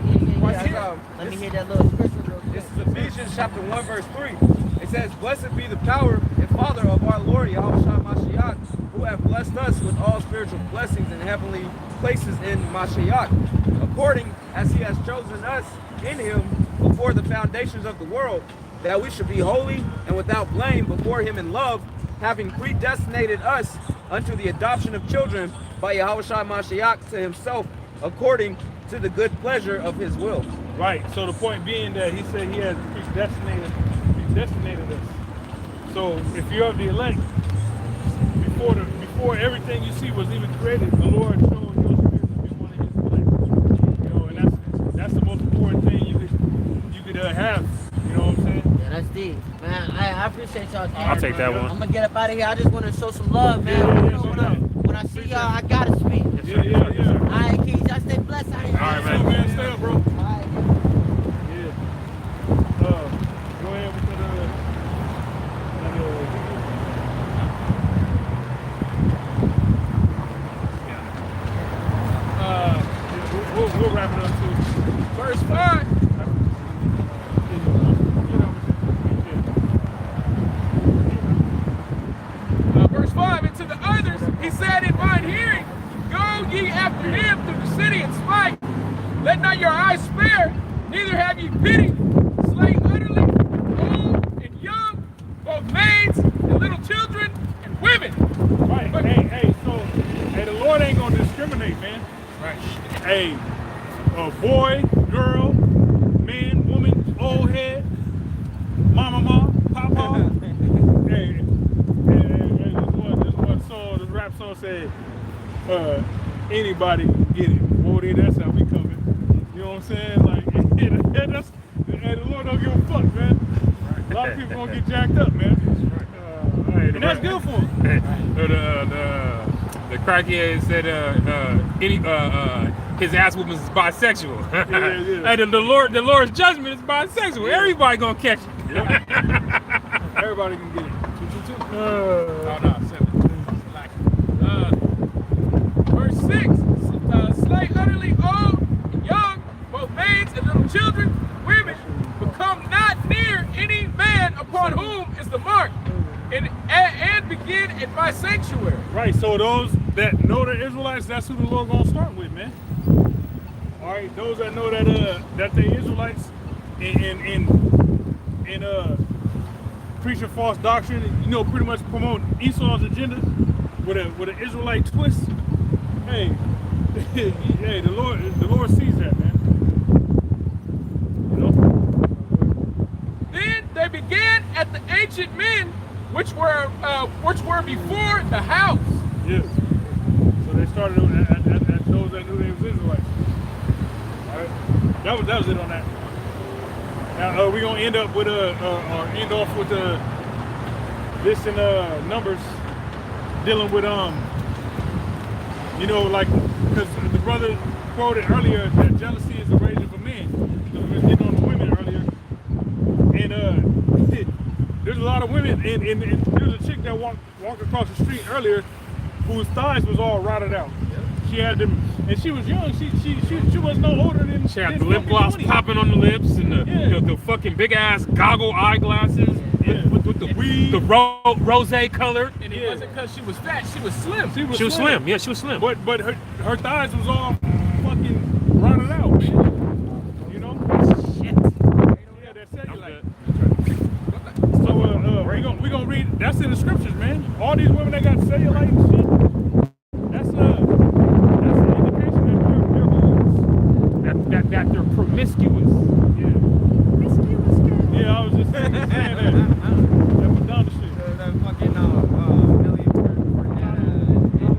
Yeah. Let me hear that little scripture real quick. This is Ephesians chapter 1, verse 3. It says, blessed be the power and Father of our Lord Yahushua Mashiach, who have blessed us with all spiritual blessings in heavenly places in Mashiach, according as he has chosen us in him before the foundations of the world, that we should be holy and without blame before him in love, having predestinated us unto the adoption of children by Yahushua Mashiach to himself, according to the good pleasure of his will. Right. So the point being that he said he has predestinated us. So if you're of the elect, before everything you see was even created, the Lord showed your spirit to be one of his elect. You know, and that's the most important thing you could have. You know what I'm saying? Yeah, that's deep. Man, I appreciate y'all. I'll take that one. I'm gonna get up out of here. I just want to show some love, man. Yeah, You know, when I see y'all, I gotta speak. Yeah. All right, kids, y'all stay blessed out here. All right, So, man, stay up, bro. All right. Yeah. Go ahead with we'll wrap it up too. Verse 5. Verse 5, and to the others, he said in mine hearing, go ye after him through the city and smite. Let not your eyes spare, neither have ye pity. Slay utterly, old and young, both maids and little children and women. Right. Hey, the Lord ain't gonna discriminate, man. Right. Hey, a boy, girl, man, woman, old head, mama, papa. Hey, this one song, this rap song said, anybody can get it. Woody, that's how we coming. You know what I'm saying? Like, the Lord don't give a fuck, man. A lot of people gonna get jacked up, man. And that's good for them. The crackhead said his ass whooping is bisexual. Yeah. Hey, the Lord's judgment is bisexual. Yeah. Everybody gonna catch it. Everybody can get it. No, 7. Verse 6, slay utterly old and young, both maids and little children, women, but come not near any man upon whom is the mark, and begin at my sanctuary. Right, so those that know the Israelites, that's who the Lord gonna start with, man. All right, those that know that they Israelites, and preaching false doctrine, you know, pretty much promoting Esau's agenda with an Israelite twist. Hey, hey, the Lord sees that, man. You know. Then they began at the ancient men, which were before the house. Yes. So they started at those that knew they was Israelites. All right. That was it on that. Now we're gonna end up with or end off with this in Numbers, dealing with you know, like, because the brother quoted earlier that jealousy is the rage of a man. We was getting on the women earlier, and there's a lot of women, and there's a chick that walked across the street earlier, whose thighs was all rotted out. She had them, and she was young. She was no older than. She had the lip gloss 20. Popping on the lips and the fucking big ass goggle eyeglasses with the weed, the rose colored. And it wasn't because she was fat; she was slim. She was slim. Yeah, she was slim. But her thighs was all fucking rotted out, man. You know? Shit. Yeah, that cellulite. So we gonna read. That's in the scriptures, man. All these women that got cellulite and shit. That's an indication that that they're promiscuous. Yeah. Promiscuous girl. Yeah, I was just saying that. That Madonna shit. The fucking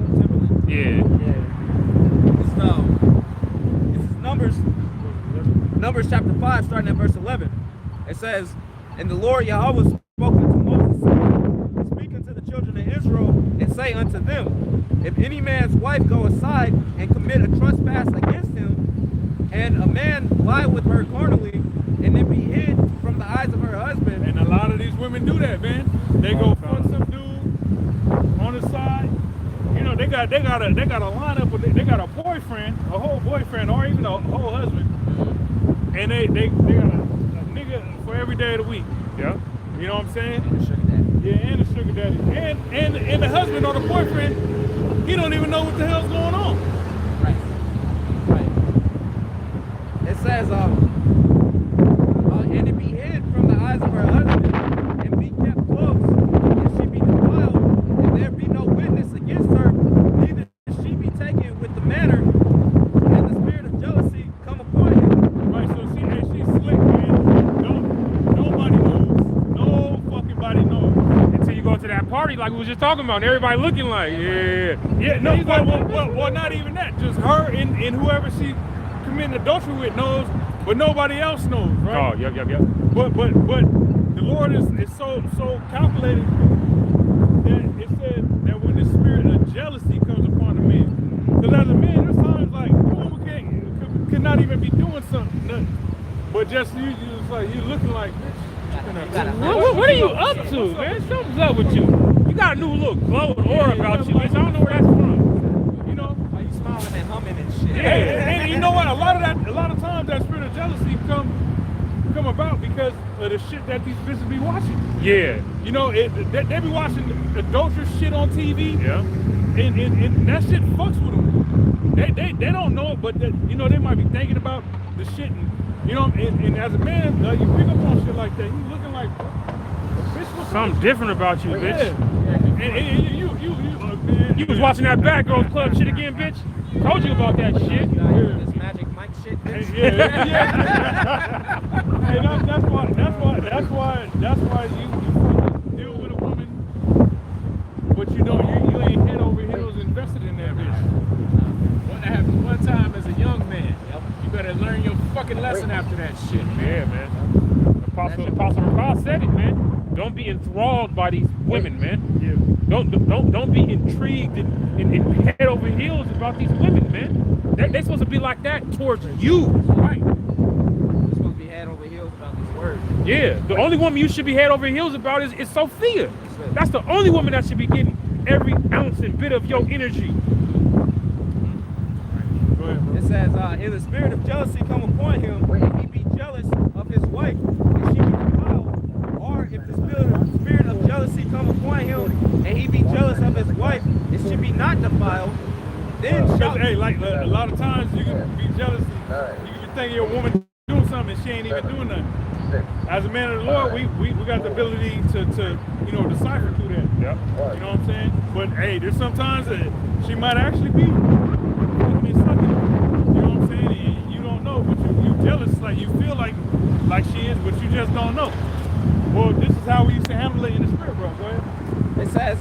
Timberland. Yeah. This is Numbers chapter 5, starting at verse 11. It says, "And the Lord Yahweh spoke unto Moses, saying, Speak unto the children of Israel, and say unto them, If any man's wife go aside and commit a trespass against him, and a man lie with her carnally, and it be hid from the eyes of her husband." And a lot of these women do that, man. They go fuck some dude on the side. You know, they got a lineup with they got a boyfriend, a whole boyfriend, or even a whole husband, and they got a nigga for every day of the week. Yeah. You know what I'm saying? And the sugar daddy. Yeah, and the sugar daddy, and the husband or the boyfriend, he don't even know what the hell's going on. Right. It says, and it be hid from the eyes of her husband, and be kept close, and she be defiled, and there be no witness against her, neither she be taken with the manner, and the spirit of jealousy come upon him. Right, so she's slick, man. Nobody knows. No fucking body knows. Until you go to that party like we was just talking about, and everybody looking like, Yeah, no, well, not even that. Just her and whoever she committing adultery with knows, but nobody else knows, right? Oh, yep. But the Lord is so calculated that it said that when the spirit of jealousy comes upon a man, because as a man, there's times like a woman could not even be doing nothing, but just you looking like, bitch. What are you up to, man? Something's up with you. You got a new little glow and aura about you, bitch. I don't know where that's from. You know? Why you smiling and humming and shit? Yeah, and you know what? A lot of times that spirit of jealousy come about because of the shit that these bitches be watching. Yeah. You know, they be watching adulterous shit on TV. Yeah. And that shit fucks with them. They don't know it, but you know, they might be thinking about the shit, and you know, and as a man, you pick up on shit like that. You looking like, bitch, what's Something different about you, bitch. Yeah. And you You was watching that Bad Girls Club shit again, bitch. Told you about that shit. This Magic Mike shit, bitch. Yeah. Hey, that's why you deal with a woman, but you know you ain't head over heels invested in that bitch. What happened one time as a young man? You better learn your fucking lesson after that shit, man. Yeah, man. Apostle Paul said it, man. Don't be enthralled by these women, man. Yeah. Don't be intrigued and head over heels about these women, man. They supposed to be like that towards you, right? You're supposed to be head over heels about these words. Yeah. The only woman you should be head over heels about is Sophia. That's the only woman that should be getting every ounce and bit of your energy. Go ahead, bro. It says, "In the spirit of jealousy come upon him, if he be jealous of his wife, and she be defiled, or if the spirit of jealousy come upon him, and he be jealous of his wife, and she be not defiled, then shall..." Hey, like a lot of times you can be jealous, and you can be thinking your woman doing something and she ain't even doing nothing. as a man of the Lord, we got the ability to decipher through that. Yep. You know what I'm saying? But hey, there's sometimes that she might actually be fucking and sucking. You know what I'm saying? And you don't know, but you jealous, like you feel like she is, but you just don't know. Well, this is how we used to handle it in the spirit, bro. Go ahead. It says,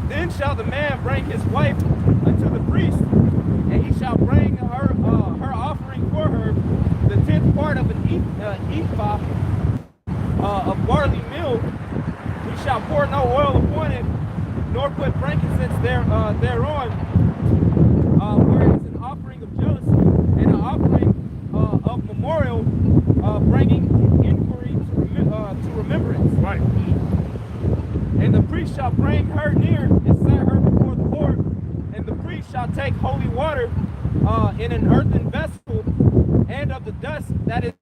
then shall the man bring his wife unto the priest, and he shall bring her offering for her, the 10th part of an ephah of barley meal. He shall pour no oil upon it, nor put frankincense thereon, where it is an offering of jealousy and an offering of memorial, bringing inquiry to remembrance. Right. And the priest shall bring her near and set her before the Lord. And the priest shall take holy water in an earthen vessel, and of the dust that is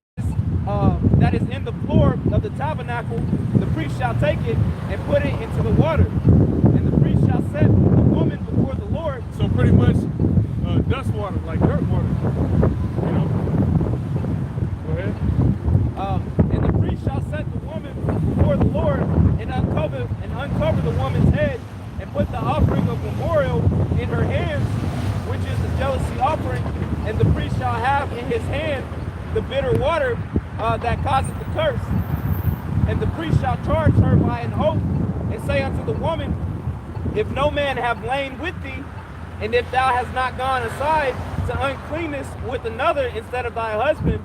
in the floor of the tabernacle, the priest shall take it and put it into the water. And the priest shall set the woman before the Lord. So pretty much dust water, like dirt water. You know? Go ahead. And the priest shall set the woman before the Lord and uncover the woman's head and put the offering of memorial in her hands, which is the jealousy offering. And the priest shall have in his hand the bitter water that causeth the curse. And the priest shall charge her by an oath and say unto the woman, if no man have lain with thee, and if thou hast not gone aside to uncleanness with another instead of thy husband,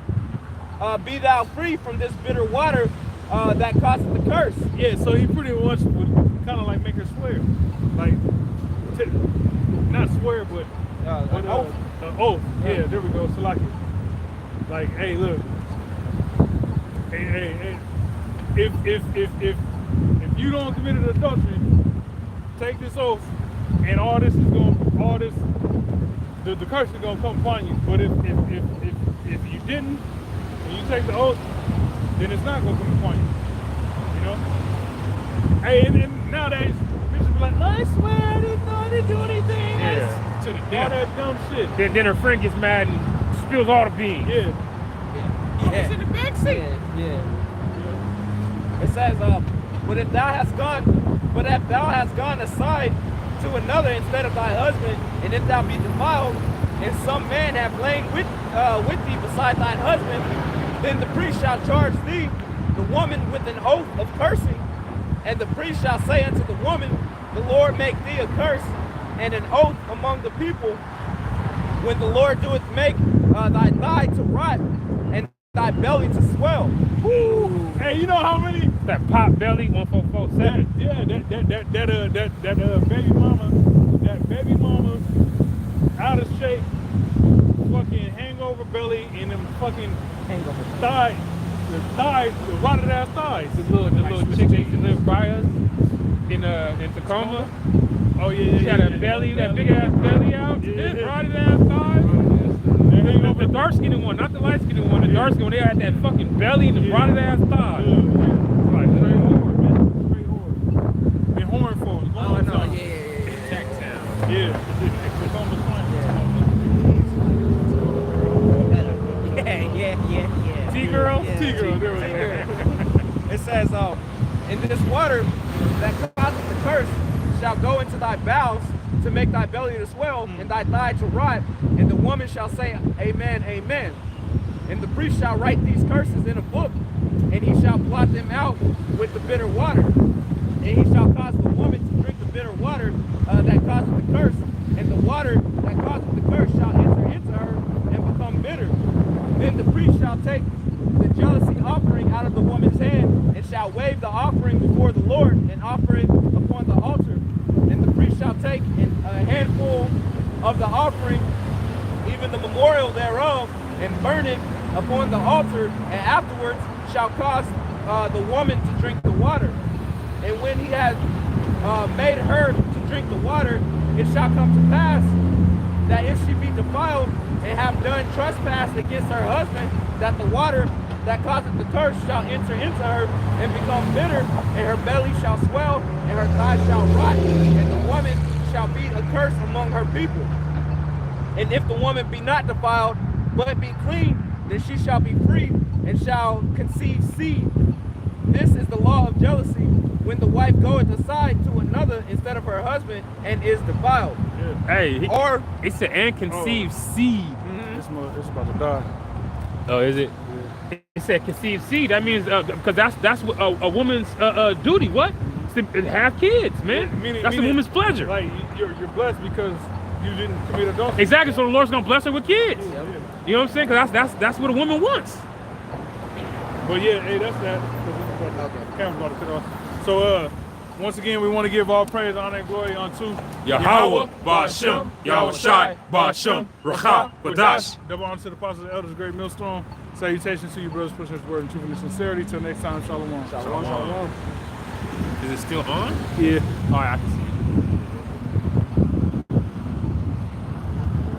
be thou free from this bitter water that causeth the curse. Yeah, so he pretty much would kind of like make her swear. Like, not swear, but An oath. An oath. Yeah, there we go. So like, hey, look. Hey. If you don't commit adultery, take this oath, and the curse is gonna come upon you. But if you didn't, and you take the oath, then it's not gonna come upon you. You know? Hey, and nowadays, bitches be like, I swear I didn't do anything. Yeah. To the all that dumb shit. Then her friend gets mad and spills all the beans. Yeah. It's in the back seat. Yeah. It says, but if thou hast gone aside to another instead of thy husband, and if thou be defiled, and some man have lain with thee beside thine husband, then the priest shall charge thee, the woman, with an oath of cursing. And the priest shall say unto the woman, the Lord make thee a curse and an oath among the people, when the Lord doeth make thy thigh to rot and thy belly to swell. Woo. Hey, you know how many? That pop belly 1447. That baby mama, out of shape, fucking hangover belly, and them fucking thighs, the rotted ass thighs. The little chick that used to live by us in Tacoma. Oh yeah. She had a belly, that big ass belly out. Yeah. Rotted ass thighs. The dark skinned one, not the light skinned one. The dark skinned one, they had that fucking belly and the rotted ass thighs. Like straight hard, man. Straight hard. Been horn for a long time. Yeah. Jacktown. Yeah. Tacoma Yeah. T-girl? Yeah. T-girl, there we go. It says, in this water that causeth the curse shall go into thy bowels to make thy belly to swell and thy thigh to rot, and the woman shall say, Amen, amen. And the priest shall write these curses in a book, and he shall blot them out with the bitter water. And he shall cause the woman to drink the bitter water that causeth the curse, and the water that causeth the curse shall enter into her and become bitter. Then the priest shall take the jealousy offering out of the woman's hand, and shall wave the offering before the Lord, and offer it upon the altar. And the priest shall take a handful of the offering, even the memorial thereof, and burn it upon the altar, and afterwards shall cause the woman to drink the water. And when he has made her to drink the water, it shall come to pass that if she be defiled and have done trespass against her husband, that the water that causeth the curse shall enter into her and become bitter, and her belly shall swell, and her thighs shall rot, and the woman shall be a curse among her people. And if the woman be not defiled, but be clean, then she shall be free and shall conceive seed. This is the law of jealousy, when the wife goeth aside to another instead of her husband and is defiled. Hey, Or he said, and conceive seed. It's about to die. Oh, is it? Yeah. It said conceive seed. That means because that's what a woman's duty. What? To have kids, man. That's a woman's pleasure. Like you're blessed because you didn't commit adultery. Exactly. So the Lord's gonna bless her with kids. Yeah. You know what I'm saying? Because that's what a woman wants. But yeah, hey, that's that. The camera's about to cut off. So once again, we want to give all praise, honor, and glory unto Yahweh, Ba'ashem, Yahushai, Ba'ashem, Racha, Badash. Double honor to the apostles, the elders, great millstone. Salutations to you, brothers, pushing this word in truth and sincerity. Till next time, shalom. shalom. Is it still on? Yeah. All right, I can see it.